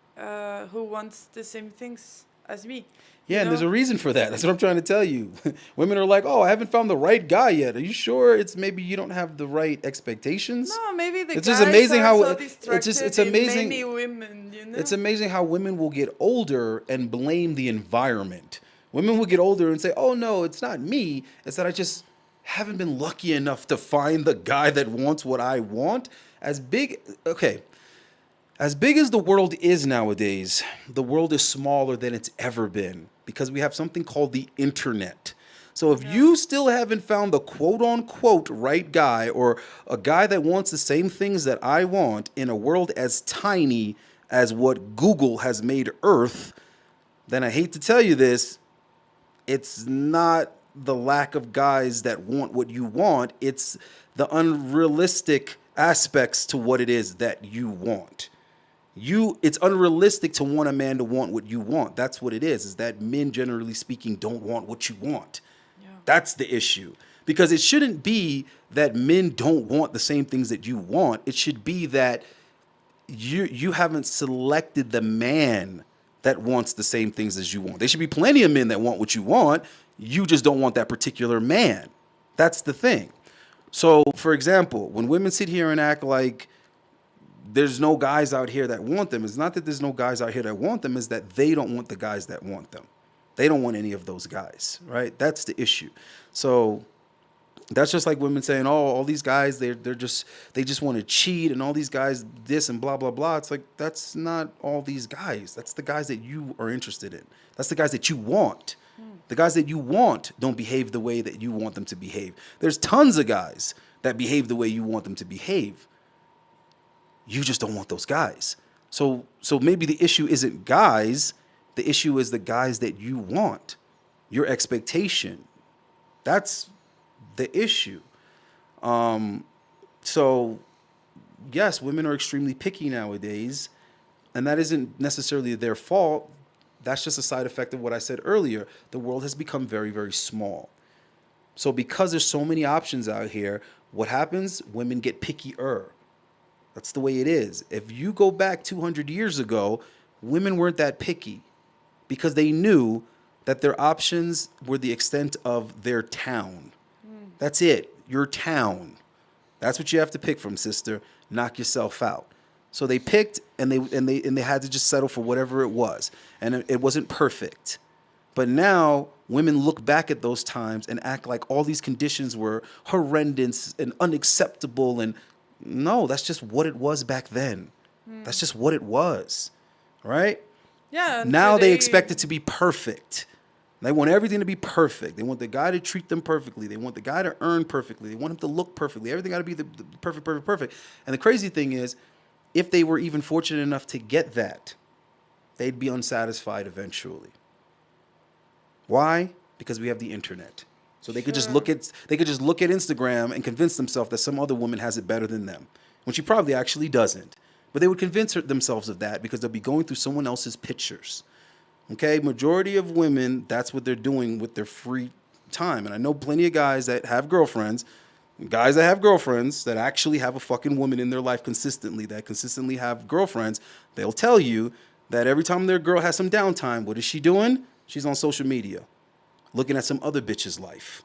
who wants the same things as me. You Yeah, and there's know? a reason for that. That's what I'm trying to tell you. Women are like, oh, I haven't found the right guy yet. Are you sure it's maybe you don't have the right expectations? No, maybe the It's guys just amazing are how so it's distracted it's in amazing. many women, you know. It's amazing how women will get older and blame the environment. Women will get older and say, "Oh no, it's not me. It's that I just haven't been lucky enough to find the guy that wants what I want." As big as the world is nowadays, the world is smaller than it's ever been because we have something called the internet. So if Yeah. you still haven't found the quote unquote right guy, or a guy that wants the same things that I want in a world as tiny as what Google has made Earth, then I hate to tell you this, it's not the lack of guys that want what you want, it's the unrealistic aspects to what it is that you want. It's unrealistic to want a man to want what you want. That's what it is that men, generally speaking, don't want what you want. Yeah. That's the issue. Because it shouldn't be that men don't want the same things that you want. It should be that you haven't selected the man that wants the same things as you want. There should be plenty of men that want what you want. You just don't want that particular man. That's the thing. So, for example, when women sit here and act like there's no guys out here that want them, it's not that there's no guys out here that want them, it's that they don't want the guys that want them. They don't want any of those guys, right? That's the issue. So that's just like women saying, "Oh, all these guys, they just want to cheat, and all these guys this and blah blah blah." It's like, that's not all these guys. That's the guys that you are interested in. That's the guys that you want. The guys that you want don't behave the way that you want them to behave. There's tons of guys that behave the way you want them to behave. You just don't want those guys. So maybe the issue isn't guys. The issue is the guys that you want. Your expectation. That's the issue. So yes, women are extremely picky nowadays, and that isn't necessarily their fault. That's just a side effect of what I said earlier. The world has become very, very small. So because there's so many options out here, what happens? Women get pickier. That's the way it is. If you go back 200 years ago, women weren't that picky because they knew that their options were the extent of their town. That's it. Your town. That's what you have to pick from, sister. Knock yourself out. So they picked, and they had to just settle for whatever it was, and it wasn't perfect. But now women look back at those times and act like all these conditions were horrendous and unacceptable, and no, that's just what it was back then. That's just what it was, right? Yeah. And Now they today, expect it to be perfect. They want everything to be perfect. They want the guy to treat them perfectly. They want the guy to earn perfectly. They want him to look perfectly. Everything got to be the perfect, perfect, perfect. And the crazy thing is, if they were even fortunate enough to get that, they'd be unsatisfied eventually. Why? Because we have the internet. So they could just Sure. look at Instagram and convince themselves that some other woman has it better than them, when she probably actually doesn't. But they would convince themselves of that because they'll be going through someone else's pictures. Okay, majority of women, that's what they're doing with their free time. And I know plenty of guys that have girlfriends that actually have a fucking woman in their life consistently, that consistently have girlfriends. They'll tell you that every time their girl has some downtime, what is she doing? She's on social media, looking at some other bitch's life.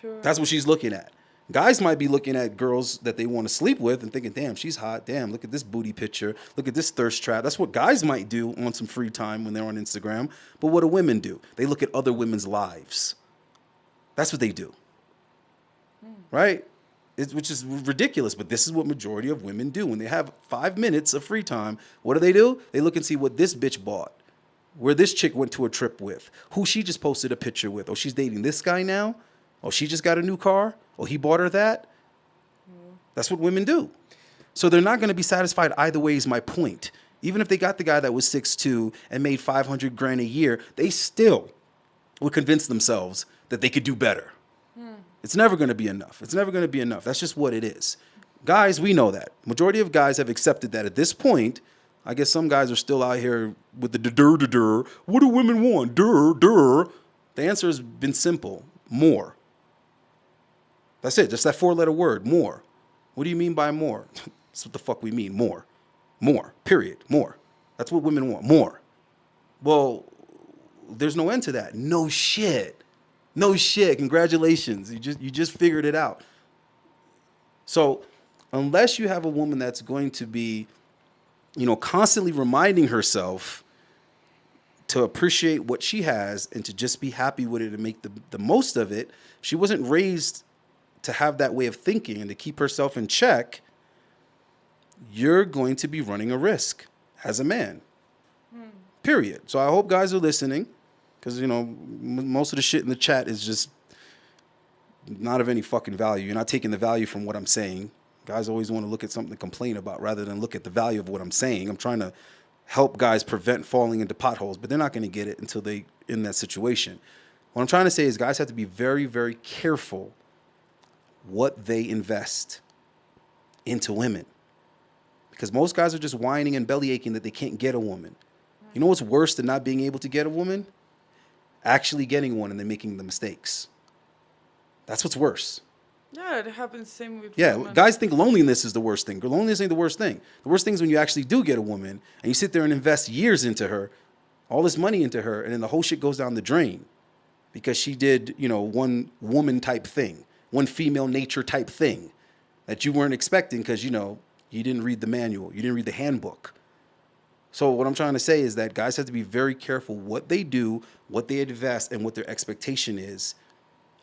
Sure. That's what she's looking at. Guys might be looking at girls that they want to sleep with and thinking, damn, she's hot. Damn, look at this booty picture. Look at this thirst trap. That's what guys might do on some free time when they're on Instagram. But what do women do? They look at other women's lives. That's what they do. Right? Which is ridiculous, but this is what majority of women do. When they have 5 minutes of free time, what do? They look and see what this bitch bought, where this chick went to a trip with, who she just posted a picture with. Oh, she's dating this guy now? Oh, she just got a new car? Oh, he bought her that? That's what women do. So they're not going to be satisfied either way is my point. Even if they got the guy that was 6'2" and made 500 grand a year, they still would convince themselves that they could do better. It's never going to be enough. It's never going to be enough. That's just what it is. Guys, we know that. Majority of guys have accepted that at this point. I guess some guys are still out here with the dur. What do women want? Dur. The answer has been simple. More. That's it. Just that 4-letter word. More. What do you mean by more? That's what the fuck we mean. More. More. Period. More. That's what women want. More. Well, there's no end to that. No shit. No shit. Congratulations. You just figured it out. So unless you have a woman that's going to be, constantly reminding herself to appreciate what she has and to just be happy with it and make the most of it, she wasn't raised to have that way of thinking and to keep herself in check, you're going to be running a risk as a man. Period. So I hope guys are listening, because most of the shit in the chat is just not of any fucking value. You're not taking the value from what I'm saying. Guys always want to look at something to complain about rather than look at the value of what I'm saying. I'm trying to help guys prevent falling into potholes, but they're not going to get it until they in that situation. What I'm trying to say is guys have to be very, very careful what they invest into women. Because most guys are just whining and belly aching that they can't get a woman. You know what's worse than not being able to get a woman? Actually getting one and then making the mistakes. That's what's worse. Yeah, it happens same with Yeah, women. guys think loneliness is the worst thing. Loneliness ain't the worst thing. The worst thing is when you actually do get a woman and you sit there and invest years into her, all this money into her, and then the whole shit goes down the drain because she did, one woman type thing, one female nature type thing that you weren't expecting because, you didn't read the manual, you didn't read the handbook. So what I'm trying to say is that guys have to be very careful what they do, what they invest, and what their expectation is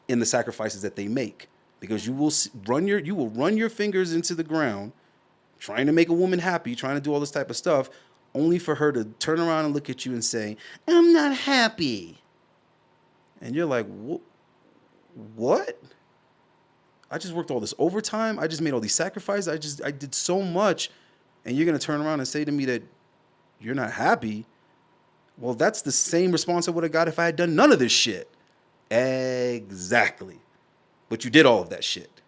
in the sacrifices that they make. Because you will run your fingers into the ground trying to make a woman happy, trying to do all this type of stuff, only for her to turn around and look at you and say, "I'm not happy." And you're like, "What? I just worked all this overtime. I just made all these sacrifices. I did so much, and you're going to turn around and say to me that you're not happy?" Well, that's the same response I would have got if I had done none of this shit. Exactly. But you did all of that shit.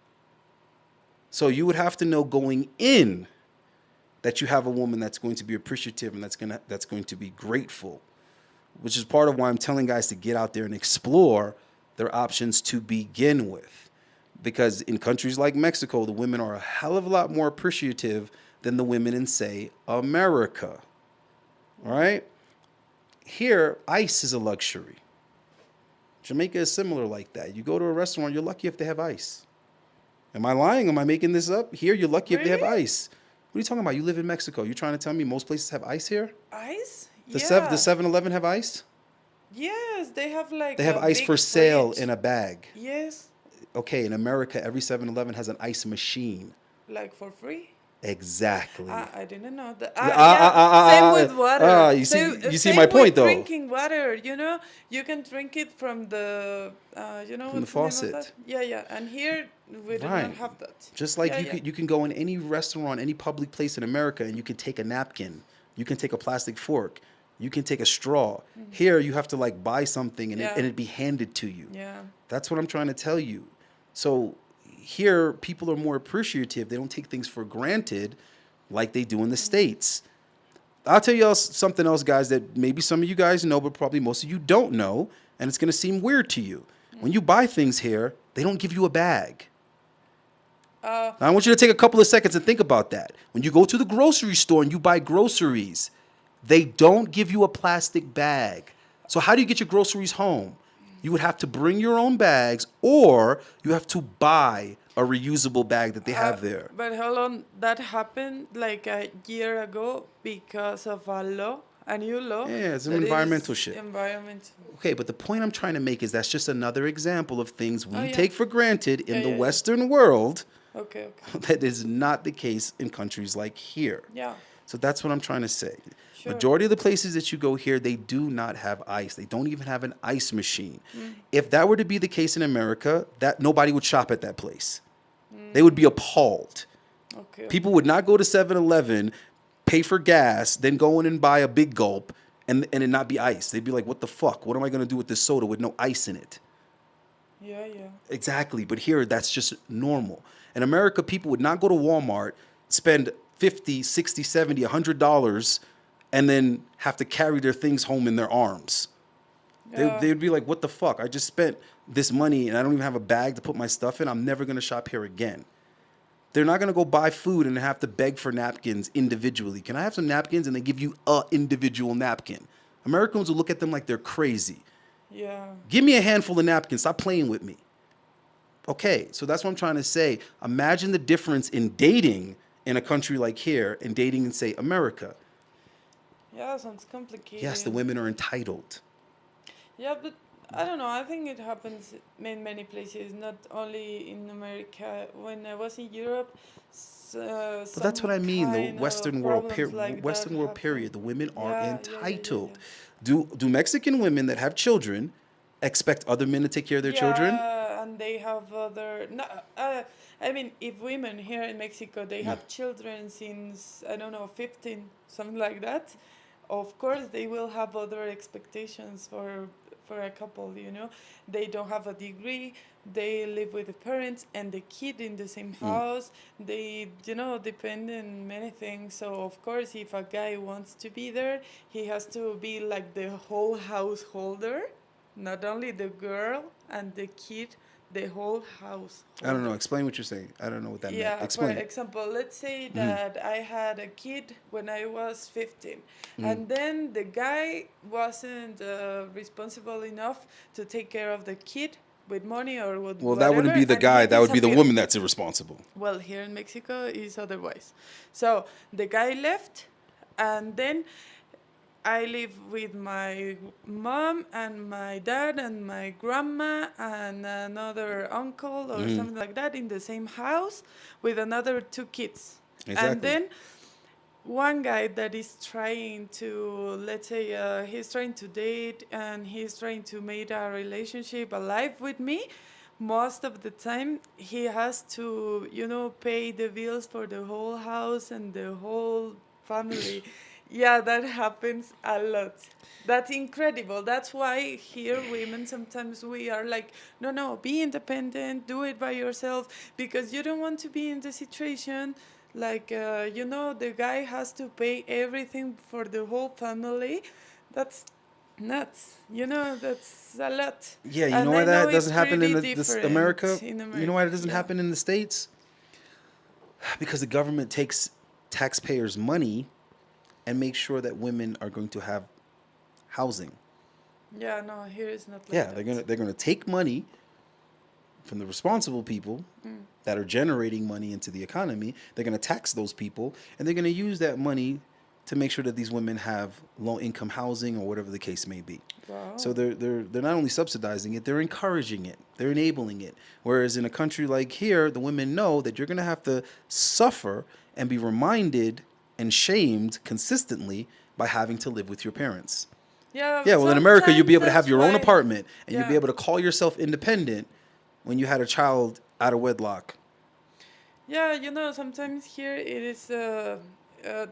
So you would have to know going in that you have a woman that's going to be appreciative and that's going to be grateful, which is part of why I'm telling guys to get out there and explore their options to begin with. Because in countries like Mexico, the women are a hell of a lot more appreciative than the women in, say, America. All right? Here, ice is a luxury. Jamaica is similar like that. You go to a restaurant, you're lucky if they have ice. Am I lying? Am I making this up? Here, you're lucky if they have ice. What are you talking about? You live in Mexico. You're trying to tell me most places have ice here? Ice? The 7-Eleven have ice? Yes, they have like They have a ice big for sale fridge. in a bag. Yes, Okay, in America, every 7-Eleven has an ice machine. like for free. Exactly. I didn't know that. Same with water. You see Same my point, with though. drinking water. You can drink it from the, From the what's name of faucet. that? Yeah. And here we do not have that. Just like Yeah. you can go in any restaurant, any public place in America, and you can take a napkin. You can take a plastic fork. You can take a straw. Here, you have to like buy something and it be handed to you. Yeah. That's what I'm trying to tell you. So here, people are more appreciative. They don't take things for granted like they do in the States. I'll tell you something else, guys, that maybe some of you guys know, but probably most of you don't know, and it's going to seem weird to you. When you buy things here, they don't give you a bag. Now, I want you to take a couple of seconds and think about that. When you go to the grocery store and you buy groceries, they don't give you a plastic bag. So how do you get your groceries home? You would have to bring your own bags, or you have to buy a reusable bag that they have there. But hold on, that happened like a year ago because of a new law. Yeah, it's an that environmental is shit. Environmental. Okay, but the point I'm trying to make is that's just another example of things we Oh, yeah. take for granted in the Yeah. Western world Okay. that is not the case in countries like here. Yeah. So that's what I'm trying to say. Sure. Majority of the places that you go here, they do not have ice. They don't even have an ice machine. If that were to be the case in America, that nobody would shop at that place. They would be appalled. Okay. People would not go to 7-Eleven, pay for gas, then go in and buy a big gulp and it not be ice. They'd be like, what the fuck? What am I going to do with this soda with no ice in it? Yeah. Exactly. But here, that's just normal. In America, people would not go to Walmart, spend $50, $60, $70, $100, and then have to carry their things home in their arms. Yeah. They'd be like, what the fuck? I just spent this money and I don't even have a bag to put my stuff in. I'm never going to shop here again. They're not going to go buy food and have to beg for napkins individually. Can I have some napkins? And they give you a individual napkin. Americans will look at them like they're crazy. Yeah. Give me a handful of napkins. Stop playing with me. Okay, so that's what I'm trying to say. Imagine the difference in dating in a country like here and dating in, say, America. Yeah, sounds complicated. Yes, the women are entitled. Yeah, but I don't know. I think it happens in many places, not only in America. When I was in Europe, But that's what I mean. The Western world, Western world period. The women are Yeah. entitled. Do Mexican women that have children expect other men to take care of their children? Yeah, and they have other. No, I mean, if women here in Mexico they Mm. have children since I don't know 15, something like that, of course they will have other expectations for a couple. You know, they don't have a degree. They live with the parents and the kid in the same Mm. house. They, you know, depend on many things. So of course, if a guy wants to be there, he has to be like the whole householder, not only the girl and the kid, the whole I don't know. householder. Explain what you're saying. I don't know what that meant. Yeah, for Explain. example, let's say Mm. that I had a kid when I was 15, Mm. and then the guy wasn't responsible enough to take care of the kid with money or with Well, that wouldn't whatever, be the and he guy. That would be the disappeared. woman that's irresponsible. Well, here in Mexico is otherwise. So the guy left, and then I live with my mom and my dad and my grandma and another uncle or Mm. something like that in the same house with another two kids. And Exactly. then one guy that is trying to, let's say, he's trying to date and he's trying to make a relationship alive with me. Most of the time, he has to, you know, pay the bills for the whole house and the whole family. Yeah, that happens a lot. That's incredible. That's why here women sometimes we are like, no, no, be independent, do it by yourself, because you don't want to be in the situation like, you know, the guy has to pay everything for the whole family. That's nuts. You know, that's a lot. Yeah, you know And why I know that it's doesn't happen in pretty this different America? in You know America. why it doesn't Yeah. happen in the States? Because the government takes taxpayers' money and makes sure that women are going to have housing. Yeah, no, here is not like Yeah, that. they're gonna take money from the responsible people Mm. that are generating money into the economy. They're gonna tax those people, and they're gonna use that money to make sure that these women have low income housing or whatever the case may be. So Wow. they're not only subsidizing it, they're encouraging it, they're enabling it. Whereas in a country like here, the women know that you're gonna have to suffer and be reminded and shamed consistently by having to live with your parents. Yeah, Yeah, well, in America, you'll be sometimes able to have that's your own why. apartment and you'll be Yeah. able to call yourself independent when you had a child out of wedlock. Yeah, you know, sometimes here it is.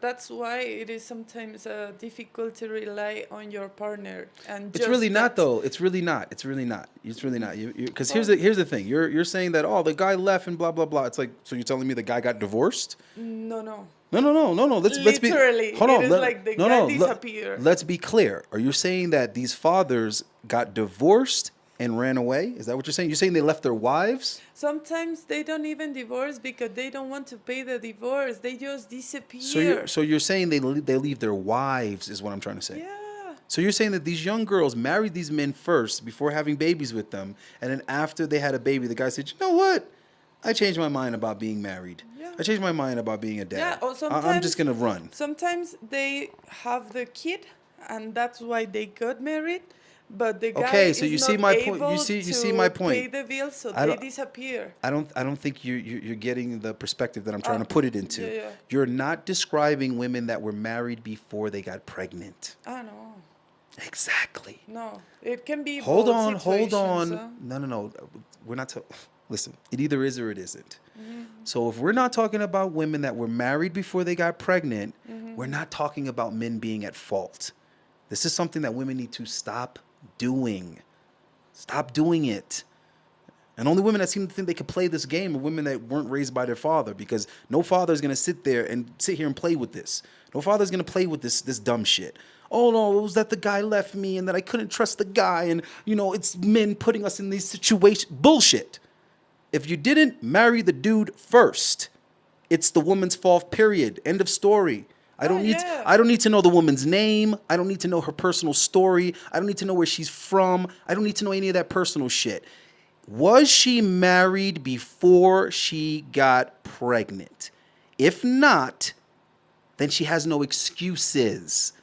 That's why it is sometimes difficult to rely on your partner and It's really just not, that. though. It's really not. It's really not. It's really not. Because Well, here's the thing. You're saying that, oh, the guy left and blah blah blah. It's like, so you're telling me the guy got divorced? no, no. No. Let's be, Literally, hold it on. is like the No, guy no. disappeared. Let's be clear. Are you saying that these fathers got divorced and ran away? Is that what you're saying? You're saying they left their wives? Sometimes they don't even divorce because they don't want to pay the divorce. They just So you're disappear. so you're saying they leave their wives is what I'm trying to say. Yeah. So you're saying that these young girls married these men first before having babies with them, and then after they had a baby, the guy said, "You know what? I changed my mind about being married. Yeah. I changed my mind about being a Yeah, dad. or I'm just sometimes gonna run." sometimes they have the kid and that's why they got married, but the guy Okay, so is you see not my point. able You see my to pay point. the bills, so I they don't disappear. I don't think you're getting the perspective that I'm trying to Ah, put it yeah, into. yeah. You're not describing women that were married before they got pregnant. I know. Exactly. No, it can be Hold both on, hold situations. on. No. We're not. Listen, it either is or it isn't. Mm-hmm. So if we're not talking about women that were married before they got pregnant, Mm-hmm. we're not talking about men being at fault. This is something that women need to stop doing. Stop doing it. And only women that seem to think they could play this game are women that weren't raised by their father, because no father is going to sit there and sit here and play with this. No father is going to play with this dumb shit. Oh no, it was that the guy left me and that I couldn't trust the guy, and it's men putting us in these situations. Bullshit. If you didn't marry the dude first, it's the woman's fault, period. End of story. Ah, yeah. I don't need to know the woman's name. I don't need to know her personal story. I don't need to know where she's from. I don't need to know any of that personal shit. Was she married before she got pregnant? If not, then she has no excuses.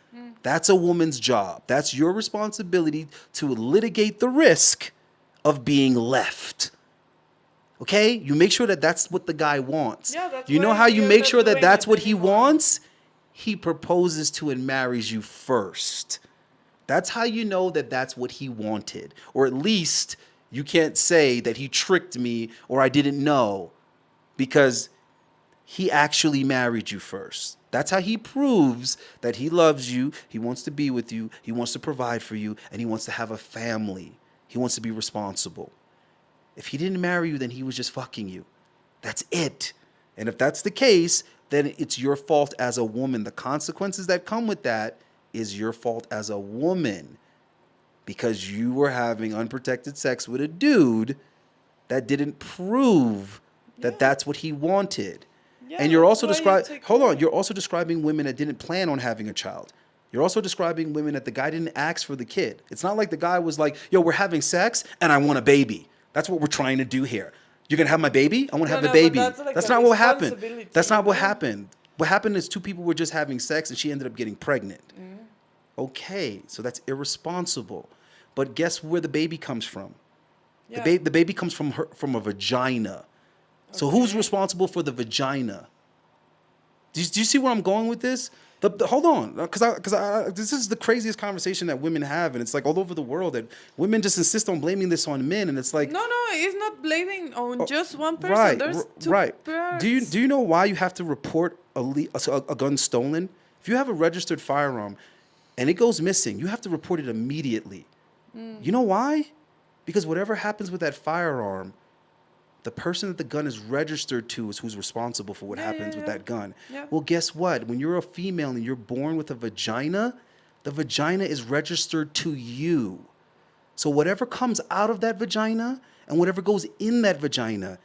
That's a woman's job. That's your responsibility to litigate the risk of being left. Okay? You make sure that that's what the guy wants. Yeah, that's You know why how you we are make not sure that doing that's it what he anymore. wants? He proposes to and marries you first. That's how you know that that's what he wanted. Or at least You can't say that he tricked me or I didn't know, because he actually married you first. That's how he proves that he loves you, he wants to be with you, he wants to provide for you, and he wants to have a family. He wants to be responsible. If he didn't marry you, then he was just fucking you. That's it. And if that's the case, then it's your fault as a woman. The consequences that come with that is your fault as a woman, because you were having unprotected sex with a dude that didn't prove that Yeah. that's what he wanted. Yeah, And you're that's also why you describing, take hold on, care. you're also describing women that didn't plan on having a child. You're also describing women that the guy didn't ask for the kid. It's not like the guy was like, yo, we're having sex and I want a baby. That's what we're trying to do here. You're going to have my baby? I want to No, have a no, but baby. that's like That's a not what happened. responsibility, That's not you what know? happened. What happened is two people were just having sex and she ended up getting pregnant. Mm. Okay, so that's irresponsible. But guess where the baby comes from? Yeah. The baby comes from a vagina. So who's Okay. responsible for the vagina? Do you see where I'm going with this? Hold on, because this is the craziest conversation that women have, and it's like all over the world that women just insist on blaming this on men, and it's like, No, no, it's not blaming on just one person. right, There's two right. parts. Do you know why you have to report a gun stolen? If you have a registered firearm and it goes missing, you have to report it immediately. You know why? Because whatever happens with that firearm, the person that the gun is registered to is who's responsible for what Yeah, happens yeah, with yeah. that gun. Yeah. Well, guess what? When you're a female and you're born with a vagina, the vagina is registered to you. So whatever comes out of that vagina and whatever goes in that vagina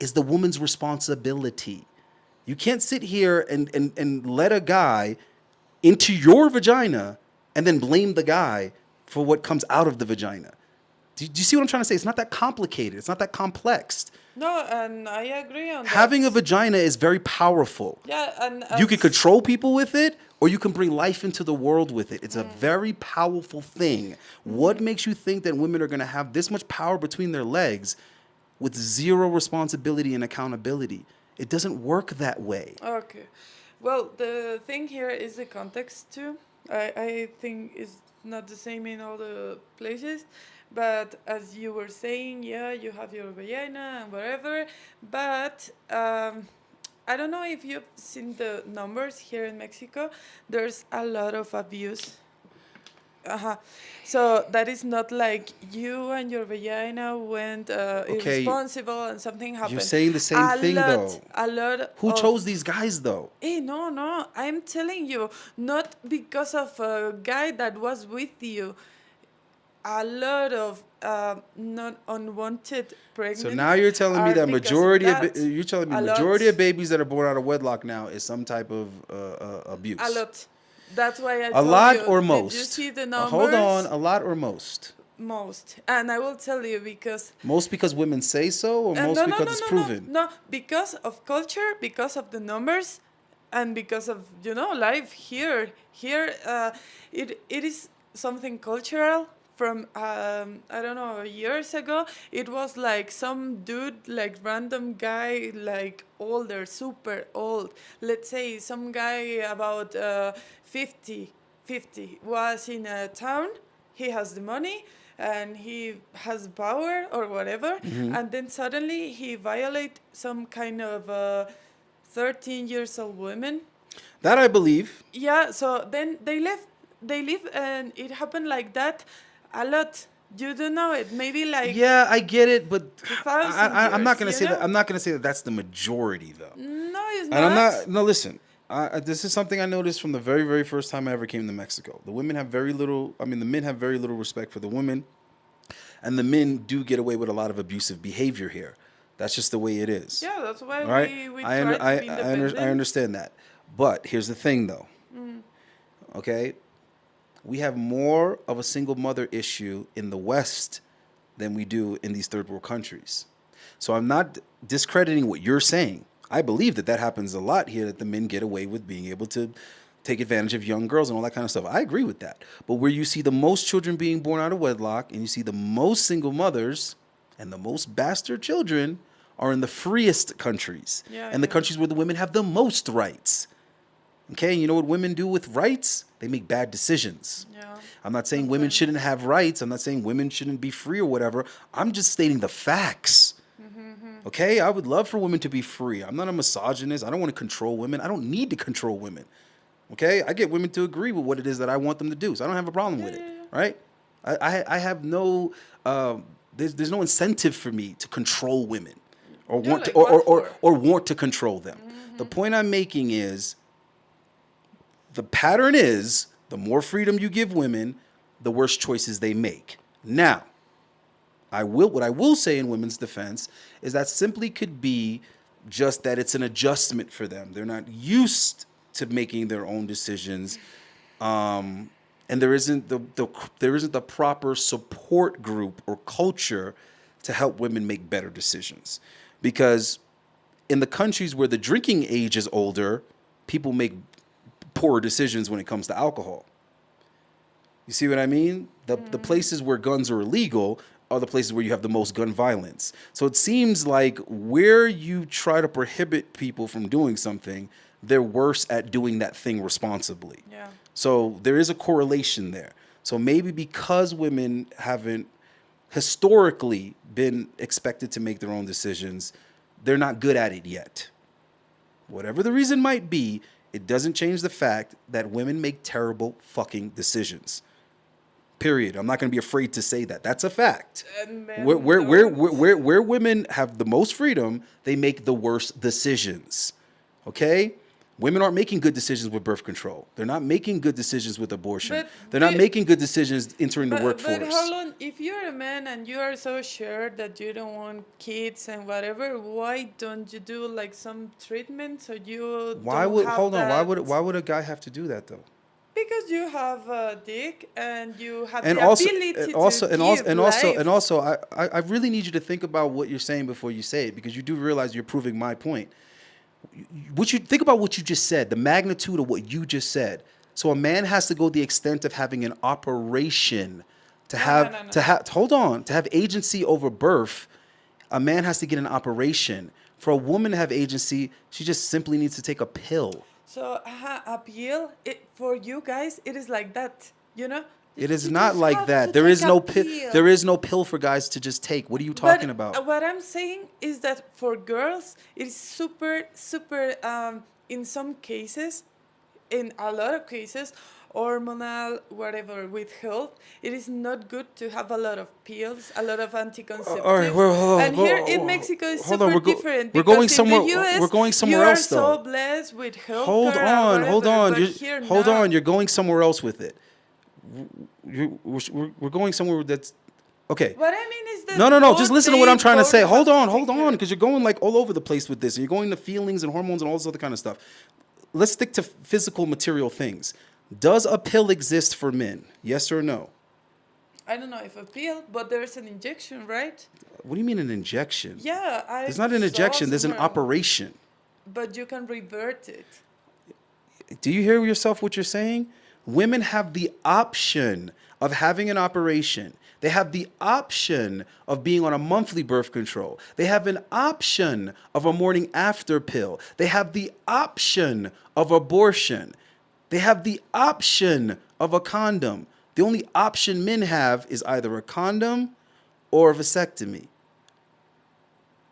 is the woman's responsibility. You can't sit here and let a guy into your vagina and then blame the guy for what comes out of the vagina. Do you see what I'm trying to say? It's not that complicated. It's not that complex. No, and I agree on Having that. a vagina is very powerful. Yeah, and You can as- control people with it, or you can bring life into the world with it. It's a very powerful thing. What makes you think that women are going to have this much power between their legs with zero responsibility and accountability? It doesn't work that way. Okay. Well, the thing here is the context too. I think it's not the same in all the places. But as you were saying, yeah, you have your vagina and whatever. But I don't know if you've seen the numbers here in Mexico. There's a lot of abuse. Uh-huh. So that is not like you and your vagina went Okay, irresponsible and something happened. You're saying the same a thing, lot, though. A lot. Who of, chose these guys, though? No, no. I'm telling you, not because of a guy that was with you. A lot of not unwanted pregnancies. So now you're telling me are that because majority of of that. you're telling me A majority lot. of babies that are born out of wedlock now is some type of abuse. A lot. That's why I A told lot you. or Did most? you see the numbers? Hold on, a lot or most? Most. And I will tell you because Most because women say so, or most no, no, because no, it's no, proven? no, no, because of culture, because of the numbers, and because of life here. Here, it is something cultural. From I don't know, years ago, it was like some dude, like random guy, like older, super old. Let's say some guy about 50, 50 was in a town. He has the money and he has power or whatever, and then suddenly he violate some kind of 13 years old woman. That I believe. Yeah, so then they live, and it happened like that a lot. You don't know it. Maybe like Yeah, I get it, but 2,000 I'm not years, gonna you say that. know? I'm not gonna say that that's the majority, though. No, it's And I'm not. not. No, listen. This is something I noticed from the very, very first time I ever came to Mexico. The women have very little. I mean, the men have very little respect for the women, and the men do get away with a lot of abusive behavior here. That's just the way it is. Yeah, that's why All right. we I, try under, to be I independent. understand that, but here's the thing, though. Okay, we have more of a single mother issue in the West than we do in these third world countries. So I'm not discrediting what you're saying. I believe that happens a lot here, that the men get away with being able to take advantage of young girls and all that kind of stuff. I agree with that. But where you see the most children being born out of wedlock and you see the most single mothers and the most bastard children are in the freest countries Yeah, and the yeah. countries where the women have the most rights. Okay, you know what women do with rights? They make bad decisions. Yeah. I'm not saying women Sometimes. shouldn't have rights. I'm not saying women shouldn't be free or whatever. I'm just stating the facts. Okay, I would love for women to be free. I'm not a misogynist. I don't want to control women. I don't need to control women. Okay, I get women to agree with what it is that I want them to do, so I don't have a problem Yeah, with it. yeah, yeah. Right? I have no there's no incentive for me to control women or You're want to like, what for? or want to control them. The point I'm making is the pattern is the more freedom you give women, the worse choices they make. Now, what I will say in women's defense is that simply could be just that it's an adjustment for them. They're not used to making their own decisions, and there isn't the proper support group or culture to help women make better decisions. Because in the countries where the drinking age is older, people make poorer decisions when it comes to alcohol. You see what I mean? The places where guns are illegal are the places where you have the most gun violence. So it seems like where you try to prohibit people from doing something, they're worse at doing that thing responsibly. Yeah. So there is a correlation there. So maybe because women haven't historically been expected to make their own decisions, they're not good at it yet. Whatever the reason might be, it doesn't change the fact that women make terrible fucking decisions. Period. I'm not going to be afraid to say that. That's a fact. And men Where women have the most freedom, they make the worst decisions. Okay? Women aren't making good decisions with birth control. They're not making good decisions with abortion. But They're not we- making good decisions entering the workforce. But hold on, if you're a man and you are so sure that you don't want kids and whatever, why don't you do like some treatment so you Why don't would have hold on? that? Why would a guy have to do that though? Because you have a dick and you have And the also, ability to give I really need you to think about what you're saying before you say it, because you do realize you're proving my point. What you think about what you just said, the magnitude of what you just said. So a man has to go the extent of having an operation to have agency over birth. A man has to get an operation. For a woman to have agency, she just simply needs to take a pill. So a pill, for you guys, it is like that, you know? It is You not just like have that. to There is take no a pill. There is no pill for guys to just take. What are you talking about? What I'm saying is that for girls, it's super, super, in some cases, in a lot of cases, hormonal, whatever, with health, it is not good to have a lot of pills, a lot of anticonceptives. All right, well, hold on, And here in Mexico, it's hold on, super different. we're going Because somewhere. in the US, We're going somewhere you else, are so though. blessed with health Hold care on, and hold whatever, on. but You're, here hold not. on. You're going somewhere else with it. We're going somewhere that's okay. What I mean is that No. both Just listen to what I'm trying to both say. Hold have on, to hold take on, care. because you're going like all over the place with this. And you're going to feelings and hormones and all this other kind of stuff. Let's stick to physical, material things. Does a pill exist for men? Yes or no? I don't know if a pill, but there's an injection, right? What do you mean an injection? Yeah, I There's not an saw injection. There's an somewhere. operation. But you can revert it. Do you hear yourself what you're saying? Women have the option of having an operation. They have the option of being on a monthly birth control. They have an option of a morning after pill. They have the option of abortion. They have the option of a condom. The only option men have is either a condom or a vasectomy.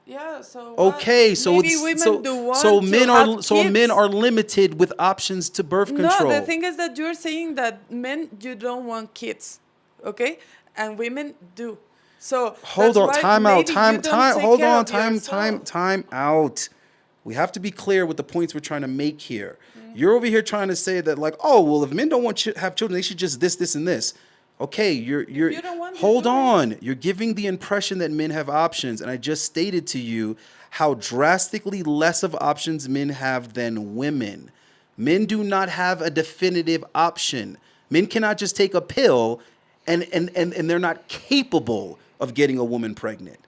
Yeah, so Okay, so maybe it's women do want so to men have are so kids. men are limited with options to birth control. No, the thing is that you're saying that men you don't want kids, okay, and women do. So Hold that's on, why time out, maybe you time, don't time. take Hold care on, of yourself. time out. We have to be clear with the points we're trying to make here. You're over here trying to say that like, oh, well, if men don't want to have children, they should just this, and this. Okay, you're you don't want to hold do it. on. You're giving the impression that men have options, and I just stated to you how drastically less of options men have than women. Men do not have a definitive option. Men cannot just take a pill and they're not capable of getting a woman pregnant.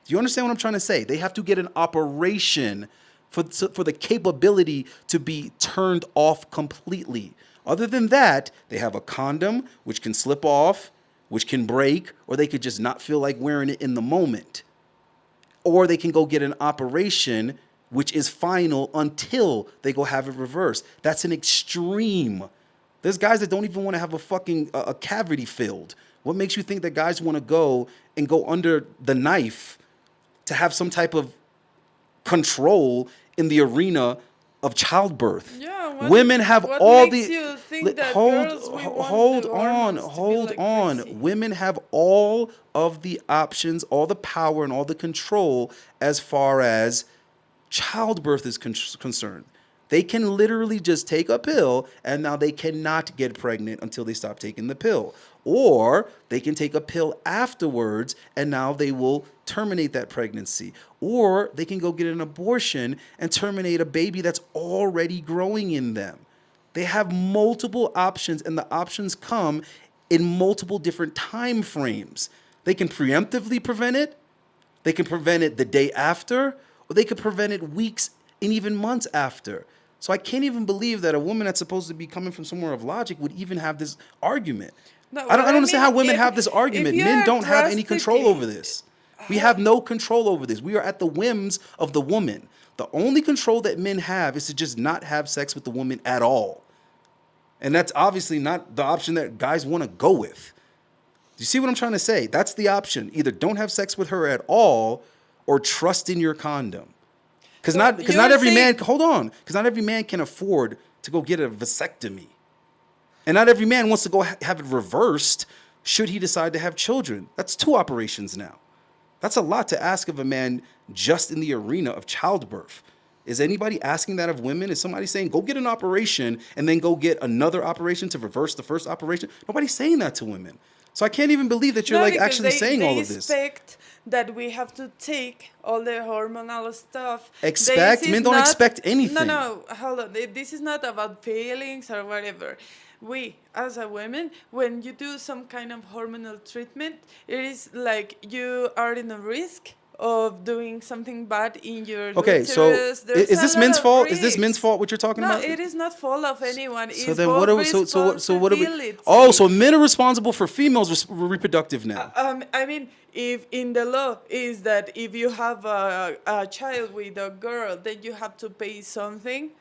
Do you understand what I'm trying to say? They have to get an operation for the capability to be turned off completely. Other than that, they have a condom, which can slip off, which can break, or they could just not feel like wearing it in the moment. Or they can go get an operation, which is final until they go have it reversed. That's an extreme. There's guys that don't even want to have a fucking a cavity filled. What makes you think that guys want to go under the knife to have some type of control in the arena of childbirth? Yeah, Women have what all makes the you think that hold girls, we want hold the on, hormones to be hold like on. crazy? Women have all of the options, all the power, and all the control as far as childbirth is concerned. They can literally just take a pill and now they cannot get pregnant until they stop taking the pill. Or they can take a pill afterwards and now they will terminate that pregnancy. Or they can go get an abortion and terminate a baby that's already growing in them. They have multiple options, and the options come in multiple different time frames. They can preemptively prevent it, they can prevent it the day after, or they could prevent it weeks and even months after. So I can't even believe that a woman that's supposed to be coming from somewhere of logic would even have this argument. No, I what don't understand how women if, have this if argument. you Men are don't have any control over drastically, this. We have no control over this. We are at the whims of the woman. The only control that men have is to just not have sex with the woman at all. And that's obviously not the option that guys want to go with. Do you see what I'm trying to say? That's the option. Either don't have sex with her at all or trust in your condom. Because So not you're every man, saying- hold on, because not every man can afford to go get a vasectomy. And not every man wants to go have it reversed should he decide to have children. That's 2 operations now. That's a lot to ask of a man just in the arena of childbirth. Is anybody asking that of women? Is somebody saying, go get an operation and then go get another operation to reverse the first operation? Nobody's saying that to women. So I can't even believe that you're No, like because actually saying all of this. They expect that we have to take all the hormonal stuff. Expect? This is Men don't expect anything. No, hold on. This is not about feelings or whatever. We, as a woman, when you do some kind of hormonal treatment, it is like you are in a risk of doing something bad in your Okay, so uterus. There's is a this lot men's of fault? Is this risks. men's fault what you're talking No, about? it is not fault of anyone. So It's then both what are we so what are we? responsibility. Oh, so men are responsible for females' reproductive now. I mean, if in the law is that if you have a child with a girl, then you have to pay something.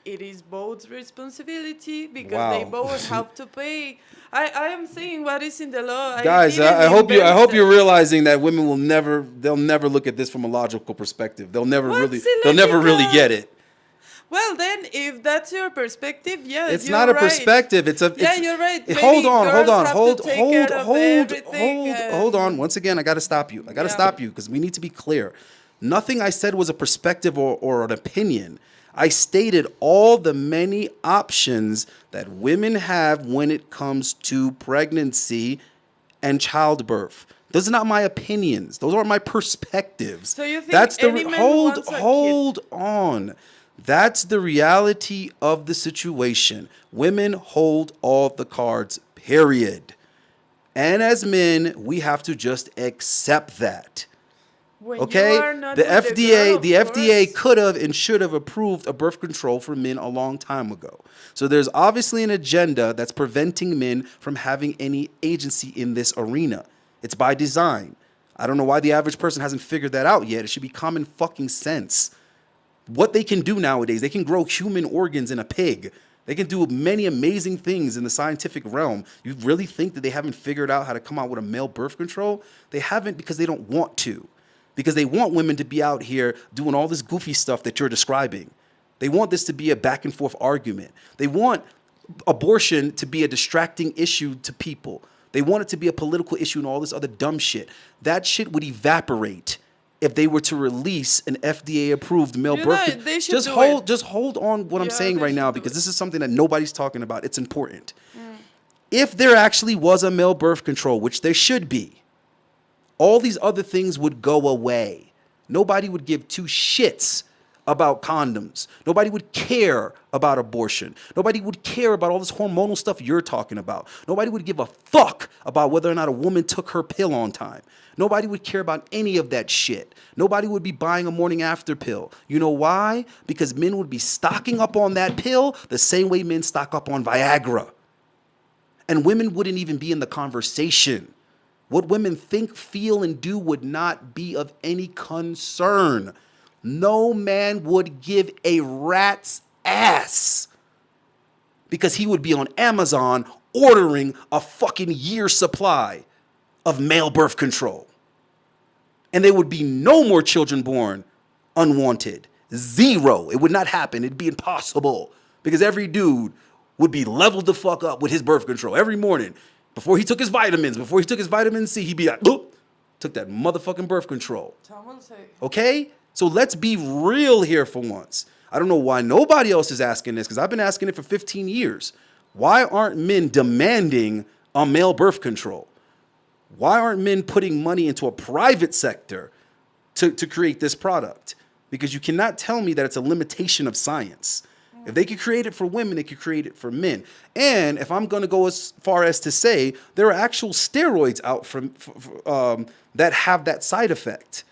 It is both responsibility because they Wow. both have to pay. I am saying what is in the law. Guys, didn't I hope invent you're it. realizing that women they'll never look at this from a logical perspective. They'll never What's really illogical? get it. Well, then, if that's your perspective, yeah, It's you're not a right. perspective. It's a. Yeah, It's, you're right. Hold Maybe on, hold girls on, have hold, to take hold, care of hold, everything hold on. and- Once again, I got to stop you. I got to Yeah. stop you because we need to be clear. Nothing I said was a perspective or an opinion. I stated all the many options that women have when it comes to pregnancy and childbirth. Those are not my opinions. Those are my perspectives. So you think That's the any man hold wants a kid? hold on. That's the reality of the situation. Women hold all the cards, period. And as men, we have to just accept that. When Okay? you are not The with FDA, girl, the of FDA course. could have and should have approved a birth control for men a long time ago. So there's obviously an agenda that's preventing men from having any agency in this arena. It's by design. I don't know why the average person hasn't figured that out yet. It should be common fucking sense. What they can do nowadays, they can grow human organs in a pig. They can do many amazing things in the scientific realm. You really think that they haven't figured out how to come out with a male birth control? They haven't because they don't want to. Because they want women to be out here doing all this goofy stuff that you're describing. They want this to be a back and forth argument. They want abortion to be a distracting issue to people. They want it to be a political issue and all this other dumb shit. That shit would evaporate if they were to release an FDA-approved male You birth know, control. they should do it. Just hold on what I'm Yeah, saying they right now should do because it. this is something that nobody's talking about. It's important. If there actually was a male birth control, which there should be, all these other things would go away. Nobody would give 2 shits about condoms. Nobody would care about abortion. Nobody would care about all this hormonal stuff you're talking about. Nobody would give a fuck about whether or not a woman took her pill on time. Nobody would care about any of that shit. Nobody would be buying a morning after pill. You know why? Because men would be stocking up on that pill the same way men stock up on Viagra. And women wouldn't even be in the conversation. What women think, feel, and do would not be of any concern. No man would give a rat's ass because he would be on Amazon ordering a fucking year's supply of male birth control. And there would be no more children born unwanted. Zero. It would not happen. It'd be impossible because every dude would be leveled the fuck up with his birth control every morning. Before he took his vitamins, before he took his vitamin C, he'd be like, "Oop, took that motherfucking birth control." Tom will say. Okay? So let's be real here for once. I don't know why nobody else is asking this because I've been asking it for 15 years. Why aren't men demanding a male birth control? Why aren't men putting money into a private sector to create this product? Because you cannot tell me that it's a limitation of science. If they could create it for women, they could create it for men. And if I'm going to go as far as to say, there are actual steroids out that have that side effect.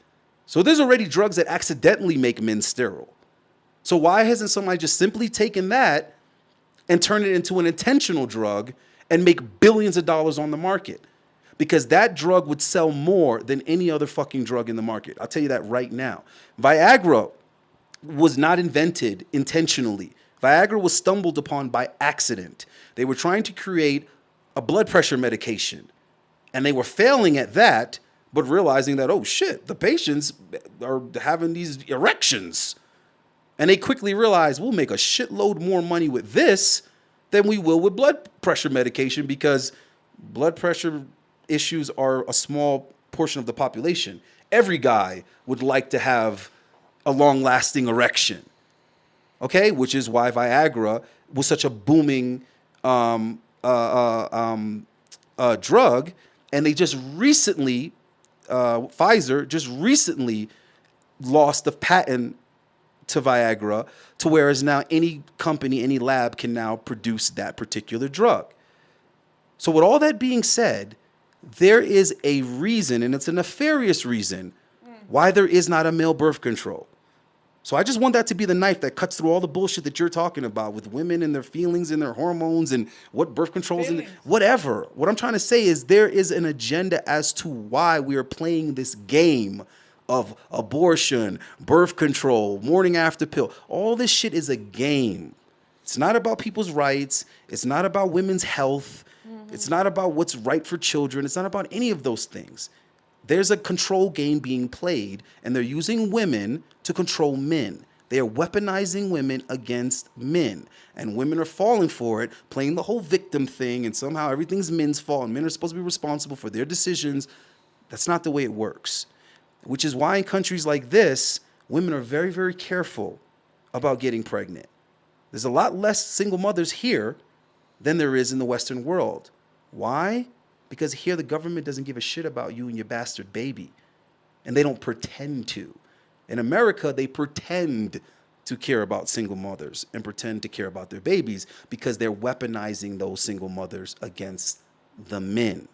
So there's already drugs that accidentally make men sterile. So why hasn't somebody just simply taken that and turned it into an intentional drug and make billions of dollars on the market? Because that drug would sell more than any other fucking drug in the market. I'll tell you that right now. Viagra was not invented intentionally. Viagra was stumbled upon by accident. They were trying to create a blood pressure medication, and they were failing at that, but realizing that, oh shit, the patients are having these erections. And they quickly realized we'll make a shitload more money with this than we will with blood pressure medication because blood pressure issues are a small portion of the population. Every guy would like to have a long-lasting erection, okay? Which is why Viagra was such a booming drug. And they just recently, Pfizer just recently lost the patent to Viagra to whereas now any company, any lab can now produce that particular drug. So with all that being said, there is a reason, and it's a nefarious reason, why there is not a male birth control. So I just want that to be the knife that cuts through all the bullshit that you're talking about with women and their feelings and their hormones and what birth controls and whatever. What I'm trying to say is there is an agenda as to why we are playing this game of abortion, birth control, morning after pill. All this shit is a game. It's not about people's rights. It's not about women's health. It's not about what's right for children. It's not about any of those things. There's a control game being played, and they're using women to control men. They are weaponizing women against men, and women are falling for it, playing the whole victim thing, and somehow everything's men's fault, and men are supposed to be responsible for their decisions. That's not the way it works, which is why in countries like this, women are very, very careful about getting pregnant. There's a lot less single mothers here than there is in the Western world. Why? Because here the government doesn't give a shit about you and your bastard baby. And they don't pretend to. In America, they pretend to care about single mothers and pretend to care about their babies because they're weaponizing those single mothers against the men.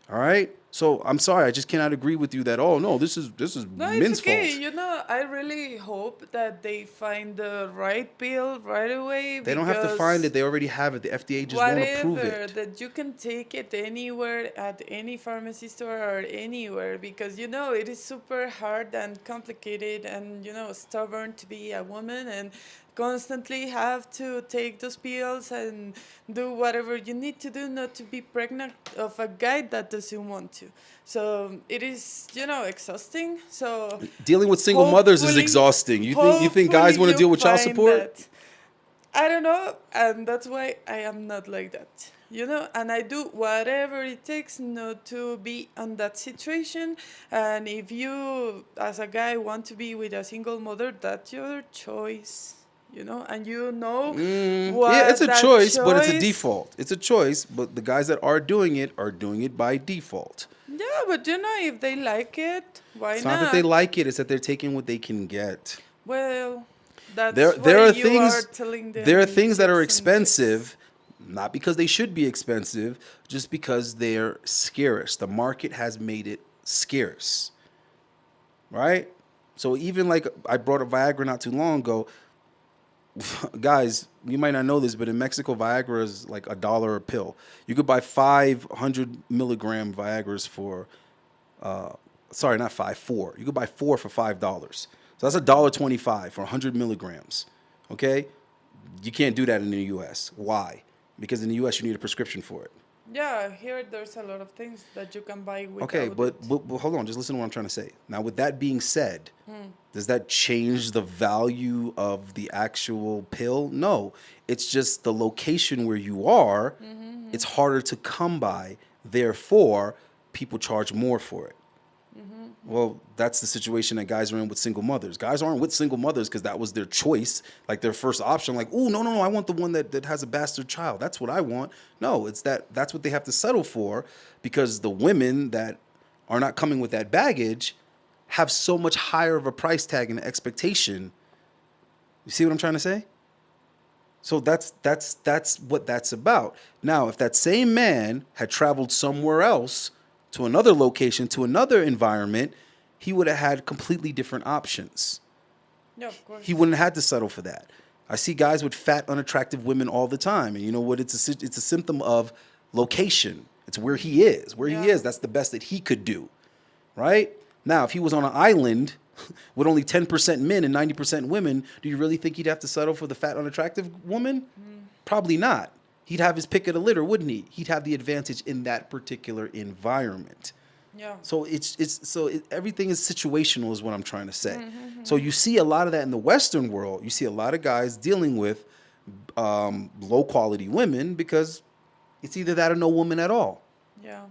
All right? So I'm sorry, I just cannot agree with you that, oh no, this is No, men's it's okay. fault. You know, I really hope that they find the right pill right away. They don't have to find it, they already have it. The FDA just won't approve Whatever, it. that you can take it anywhere at any pharmacy store or anywhere because you know it is super hard and complicated and you know stubborn to be a woman and constantly have to take those pills and do whatever you need to do not to be pregnant of a guy that doesn't want to. So it is, you know, exhausting. So Dealing with single mothers is hopefully- exhausting. You think guys hopefully want to you deal with child find support? that. I don't know, and that's why I am not like that. You know, and I do whatever it takes not to be on that situation. And if you, as a guy, want to be with a single mother, that's your choice. You know, and you know what Yeah, it's a that choice, but it's a choice- default. It's a choice, but the guys that are doing it by default. Yeah, but you know, if they like it, why It's not? not that they like it; it's that they're taking what they can get. Well, that's There what are you things. are telling them. There are things that are tips and tricks. expensive, not because they should be expensive, just because they're scarce. The market has made it scarce, right? So even like I brought up Viagra not too long ago. Guys, you might not know this, but in Mexico, Viagra is like $1 a pill. You could buy 500 milligram Viagras for, sorry, not 4. You could buy 4 for $5. So that's $1.25 for 100 milligrams. Okay, you can't do that in the U.S. Why? Because in the U.S. you need a prescription for it. Yeah, here there's a lot of things that you can buy Okay, without but, it. but hold on, just listen to what I'm trying to say. Now, with that being said, Hmm. does that change the value of the actual pill? No. It's just the location where you are, it's harder to come by. Therefore, people charge more for it. Well, that's the situation that guys are in with single mothers. Guys aren't with single mothers because that was their choice, like their first option. Like, oh, no, no, no, I want the one that has a bastard child. That's what I want. No, it's that's what they have to settle for because the women that are not coming with that baggage have so much higher of a price tag and expectation. You see what I'm trying to say? So that's what that's about. Now, if that same man had traveled somewhere else to another location, to another environment, he would have had completely different options. Yeah, of He course. wouldn't have had to settle for that. I see guys with fat, unattractive women all the time, and you know what? It's a symptom of location. It's where he is. Where he Yeah. is, that's the best that he could do, right? Now, if he was on an island with only 10% men and 90% women, do you really think he'd have to settle for the fat, unattractive woman? Probably not. He'd have his pick of the litter, wouldn't he? He'd have the advantage in that particular environment. Yeah. So everything is situational, is what I'm trying to say. So you see a lot of that in the Western world. You see a lot of guys dealing with low quality women because it's either that or no woman at all. Yeah.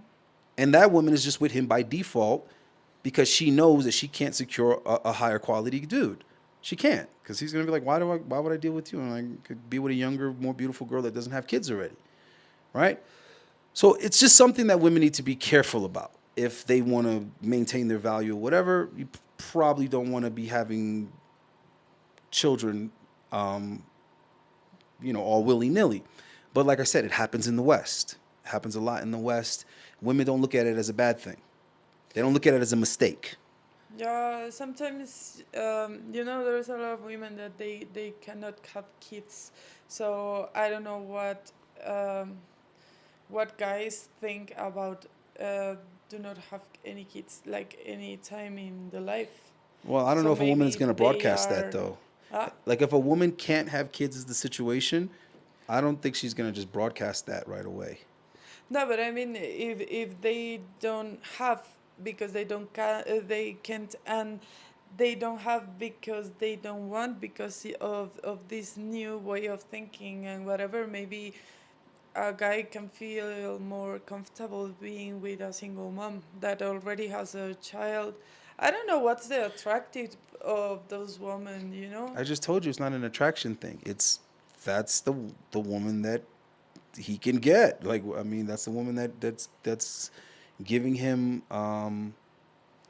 And that woman is just with him by default because she knows that she can't secure a higher quality dude. She can't because he's gonna be like, why would I deal with you? And I could be with a younger, more beautiful girl that doesn't have kids already, right? So it's just something that women need to be careful about. If they want to maintain their value or whatever, you probably don't want to be having children, um, all willy nilly. But like I said, it happens in the West. It happens a lot in the West. Women don't look at it as a bad thing. They don't look at it as a mistake. Yeah, sometimes there's a lot of women that they cannot have kids. So I don't know what guys think about do not have any kids like any time in the life. Well, I don't So know if a woman is maybe going to they broadcast that are. though. Ah, Like if a woman can't have kids is the situation, I don't think she's going to just broadcast that right away. no, but I mean, if they don't have because they can't, and they don't have because they don't want because of this new way of thinking and whatever. Maybe a guy can feel more comfortable being with a single mom that already has a child. I don't know what's the attractive of those women, you know? I just told you it's not an attraction thing. That's the woman that he can get. Like I mean, that's the woman that's giving him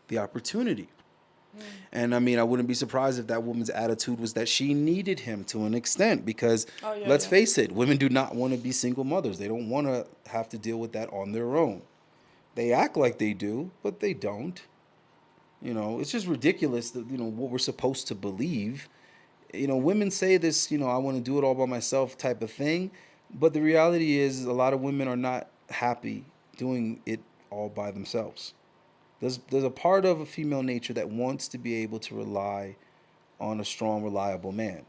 the opportunity. Mm. And I mean, I wouldn't be surprised if that woman's attitude was that she needed him to an extent because Oh yeah, let's yeah. face it, women do not want to be single mothers. They don't want to have to deal with that on their own. They act like they do, but they don't. It's just ridiculous that, what we're supposed to believe. Women say this, I want to do it all by myself type of thing. But the reality is a lot of women are not happy doing it all by themselves. There's a part of a female nature that wants to be able to rely on a strong, reliable man.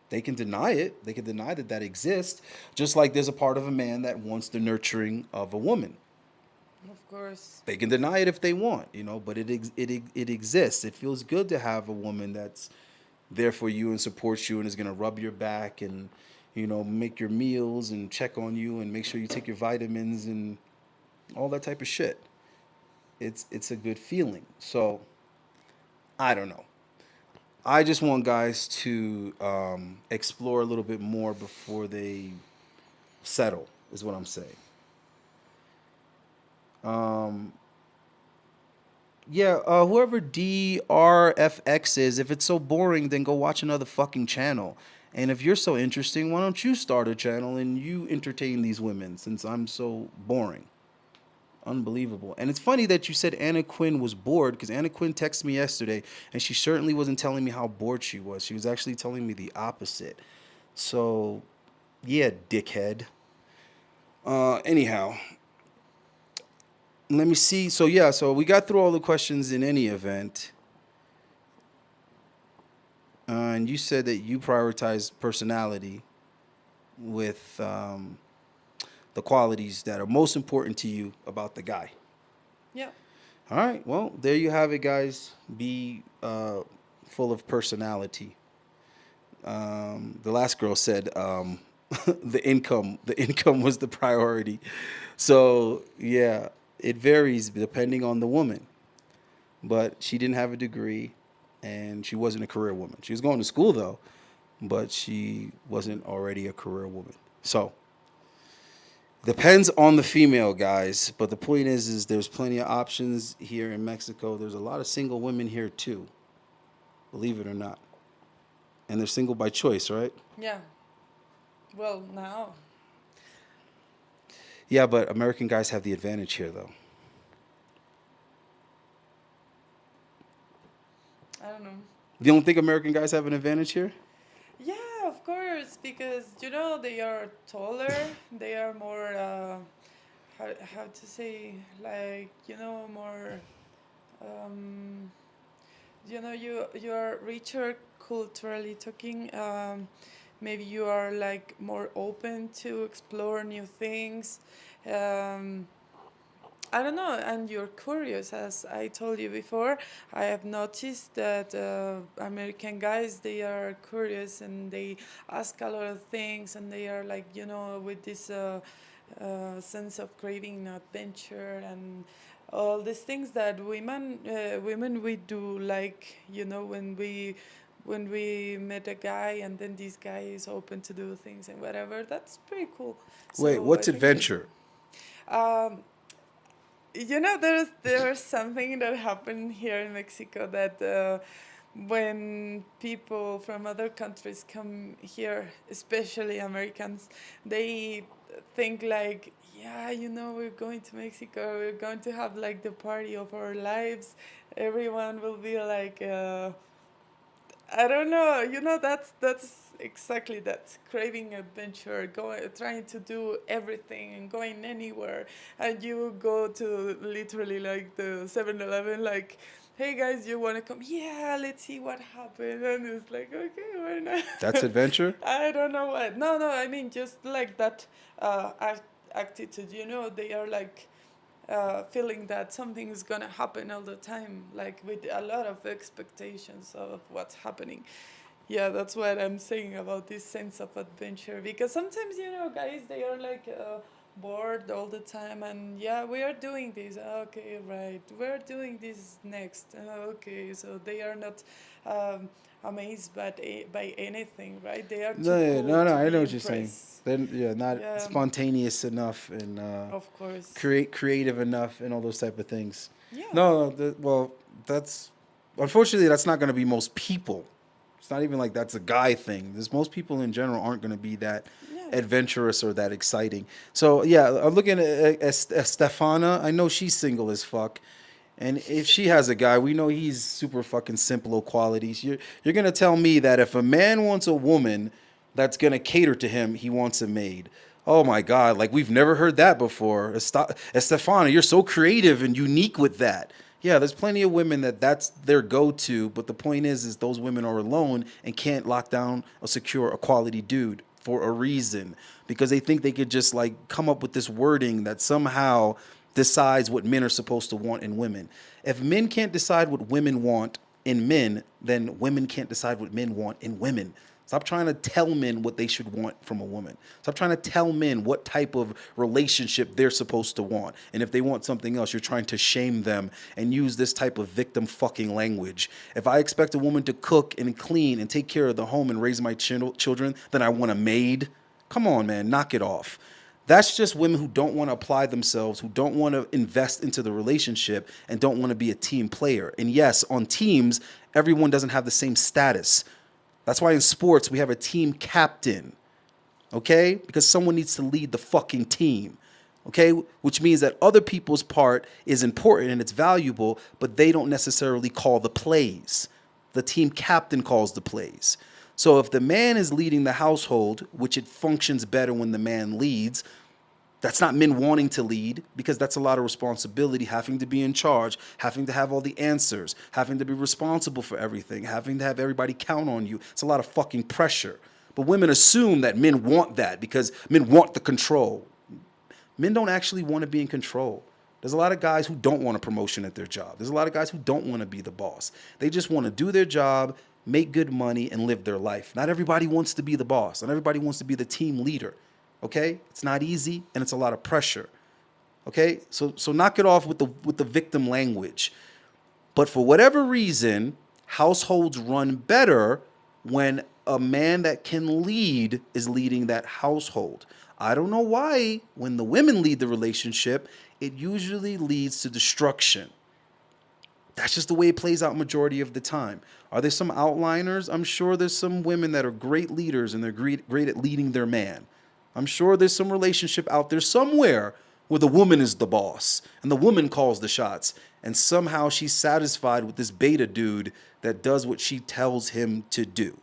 They can deny it. They can deny that that exists. Just like there's a part of a man that wants the nurturing of a woman. Of course. They can deny it if they want, but it exists. It feels good to have a woman that's there for you and supports you and is gonna rub your back and make your meals and check on you and make sure you take your vitamins and all that type of shit. It's a good feeling. So I don't know. I just want guys to explore a little bit more before they settle. Is what I'm saying. Um, Yeah, whoever DRFX is, if it's so boring, then go watch another fucking channel. And if you're so interesting, why don't you start a channel and you entertain these women since I'm so boring? Unbelievable. And it's funny that you said Anna Quinn was bored because Anna Quinn texted me yesterday and she certainly wasn't telling me how bored she was. She was actually telling me the opposite. So, yeah, dickhead. Anyhow, let me see. So, yeah, so we got through all the questions in any event. And you said that you prioritize personality with the qualities that are most important to you about the guy. Yeah. All right. Well, there you have it, guys. Be full of personality. The last girl said the income was the priority. So yeah, it varies depending on the woman. But she didn't have a degree, and she wasn't a career woman. She was going to school though, but she wasn't already a career woman. So depends on the female, guys. But the point is there's plenty of options here in Mexico. There's a lot of single women here too, believe it or not, and they're single by choice, right? Yeah. Well, now Yeah, but American guys have the advantage here, though. I don't know. You don't think American guys have an advantage here? Yeah, of course, because you know they are taller. They are more. How to say, like, you know, more. Um, you know, you are richer culturally talking. Maybe you are like more open to explore new things. Um, I don't know, and you're curious, as I told you before. I have noticed that American guys, they are curious and they ask a lot of things, and they are like, you know, with this sense of craving adventure and all these things that women we do, like, you know, when we met a guy and then this guy is open to do things and whatever. That's pretty cool. Wait, So I what's think. adventure? Um, you know, there's something that happened here in Mexico that when people from other countries come here, especially Americans, they think like, yeah, you know, we're going to Mexico, we're going to have like the party of our lives. Everyone will be like. I don't know. You know, that's exactly that, craving adventure, going, trying to do everything and going anywhere, and you go to literally like the 7-Eleven, like, hey guys, you want to come? Yeah, let's see what happened, and it's like, okay, why not? That's adventure? I don't know what. No, no, I mean just like that attitude. You know, they are like feeling that something is gonna happen all the time, like with a lot of expectations of what's happening. Yeah, that's what I'm saying about this sense of adventure. Because sometimes, you know, guys, they are like bored all the time, and yeah, we are doing this. Okay, right. We're doing this next. Okay, so they are not um, amazed by anything, right? They are too No, cool no, no. to I know be what you're saying. impressed. Then, yeah, not Yeah, spontaneous enough and of course. creative enough and all those type of things. Yeah, No, well, that's unfortunately that's not going to be most people. It's not even like that's a guy thing. There's most people in general aren't going to be that yeah. adventurous or that exciting. So yeah, I'm looking at Stefana. I know she's single as fuck. And if she has a guy, we know he's super fucking simple qualities. You're gonna tell me that if a man wants a woman that's gonna cater to him, he wants a maid. Oh my God, like we've never heard that before. Estefana, you're so creative and unique with that. Yeah, there's plenty of women that's their go-to, but the point is those women are alone and can't lock down or secure a quality dude for a reason because they think they could just like come up with this wording that somehow decides what men are supposed to want in women. If men can't decide what women want in men, then women can't decide what men want in women. Stop trying to tell men what they should want from a woman. Stop trying to tell men what type of relationship they're supposed to want. And if they want something else, you're trying to shame them and use this type of victim fucking language. If I expect a woman to cook and clean and take care of the home and raise my children, then I want a maid. Come on, man, knock it off. That's just women who don't want to apply themselves, who don't want to invest into the relationship and don't want to be a team player. And yes, on teams, everyone doesn't have the same status. That's why in sports, we have a team captain, okay? Because someone needs to lead the fucking team, okay? Which means that other people's part is important and it's valuable, but they don't necessarily call the plays. The team captain calls the plays. So if the man is leading the household, which it functions better when the man leads, That's not men wanting to lead, because that's a lot of responsibility, having to be in charge, having to have all the answers, having to be responsible for everything, having to have everybody count on you. It's a lot of fucking pressure. But women assume that men want that because men want the control. Men don't actually want to be in control. There's a lot of guys who don't want a promotion at their job. There's a lot of guys who don't want to be the boss. They just want to do their job, make good money, and live their life. Not everybody wants to be the boss. Not everybody wants to be the team leader. Okay? It's not easy, and it's a lot of pressure. Okay? So knock it off with the victim language. But for whatever reason, households run better when a man that can lead is leading that household. I don't know why when the women lead the relationship, it usually leads to destruction. That's just the way it plays out majority of the time. Are there some outliners? I'm sure there's some women that are great leaders and they're great at leading their man. I'm sure there's some relationship out there somewhere where the woman is the boss and the woman calls the shots, and somehow she's satisfied with this beta dude that does what she tells him to do.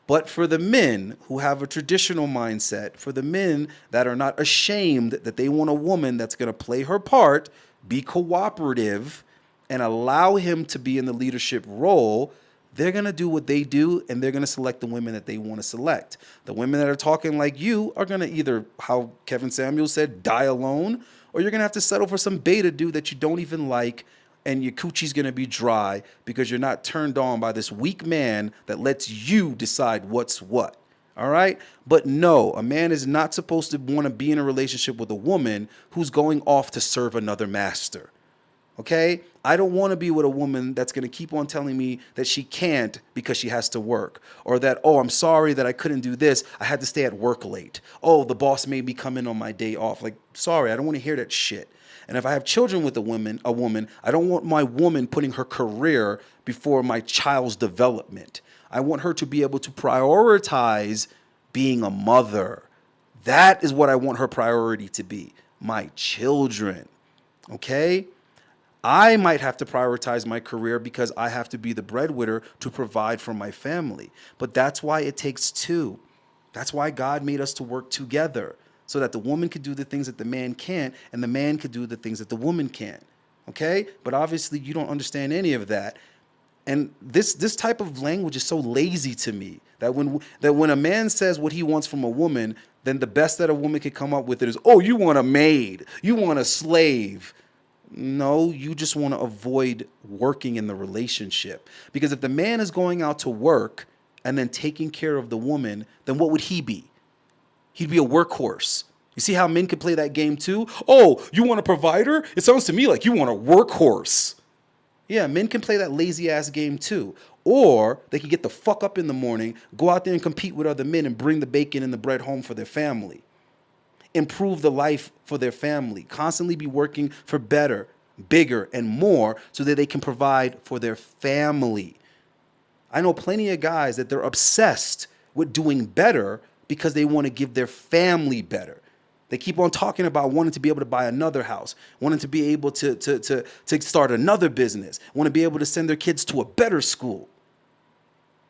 But for the men who have a traditional mindset, for the men that are not ashamed that they want a woman that's going to play her part, be cooperative, and allow him to be in the leadership role, they're going to do what they do, and they're going to select the women that they want to select. The women that are talking like you are going to either, how Kevin Samuels said, die alone, or you're going to have to settle for some beta dude that you don't even like, and your coochie's going to be dry because you're not turned on by this weak man that lets you decide what's what. All right? But no, a man is not supposed to want to be in a relationship with a woman who's going off to serve another master. Okay? I don't want to be with a woman that's going to keep on telling me that she can't because she has to work. Or that, oh, I'm sorry that I couldn't do this. I had to stay at work late. Oh, the boss made me come in on my day off. Like, sorry, I don't want to hear that shit. And if I have children with a woman, I don't want my woman putting her career before my child's development. I want her to be able to prioritize being a mother. That is what I want her priority to be. My children. Okay? I might have to prioritize my career because I have to be the breadwinner to provide for my family. But that's why it takes two. That's why God made us to work together, so that the woman could do the things that the man can't, and the man could do the things that the woman can't. Okay? But obviously you don't understand any of that. And this type of language is so lazy to me that when a man says what he wants from a woman, then the best that a woman could come up with it is, oh, you want a maid, you want a slave. No, you just want to avoid working in the relationship. Because if the man is going out to work and then taking care of the woman, then what would he be? He'd be a workhorse. You see how men could play that game too? Oh, you want a provider? It sounds to me like you want a workhorse. Yeah, men can play that lazy ass game too. Or they can get the fuck up in the morning, go out there and compete with other men and bring the bacon and the bread home for their family. Improve the life for their family. Constantly be working for better, bigger, and more so that they can provide for their family. I know plenty of guys that they're obsessed with doing better because they want to give their family better. They keep on talking about wanting to be able to buy another house, wanting to be able to start another business, want to be able to send their kids to a better school.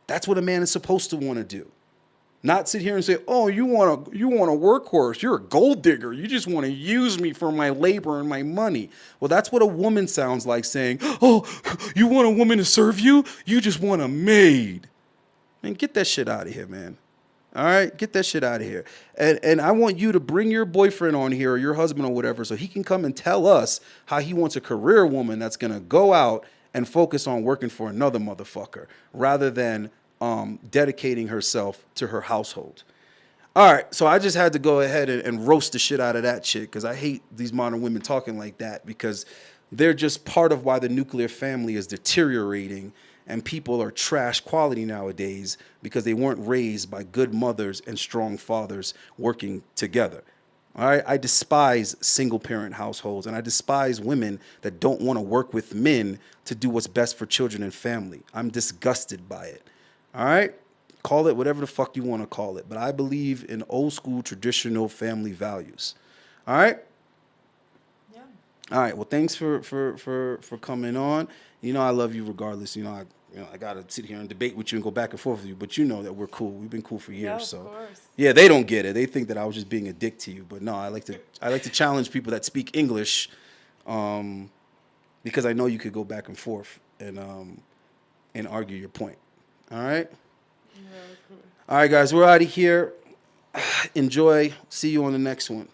That's what a man is supposed to want to do. Not sit here and say, oh, you want a workhorse. You're a gold digger. You just want to use me for my labor and my money. Well, that's what a woman sounds like saying, oh, you want a woman to serve you? You just want a maid. Man, get that shit out of here, man. All right, get that shit out of here. And I want you to bring your boyfriend on here or your husband or whatever so he can come and tell us how he wants a career woman that's going to go out and focus on working for another motherfucker rather than dedicating herself to her household. All right, so I just had to go ahead and roast the shit out of that chick because I hate these modern women talking like that because they're just part of why the nuclear family is deteriorating and people are trash quality nowadays because they weren't raised by good mothers and strong fathers working together. All right, I despise single parent households and I despise women that don't want to work with men to do what's best for children and family. I'm disgusted by it. All right, call it whatever the fuck you want to call it, but I believe in old school traditional family values. All right. Yeah. All right. Well, thanks for coming on. You know I love you regardless. You know I gotta sit here and debate with you and go back and forth with you. But you know that we're cool. We've been cool for Yeah, years. of So course. yeah, they don't get it. They think that I was just being a dick to you. But no, I like to challenge people that speak English, because I know you could go back and forth and argue your point. All right. Yeah, cool. All right, guys, we're out of here. Enjoy. See you on the next one.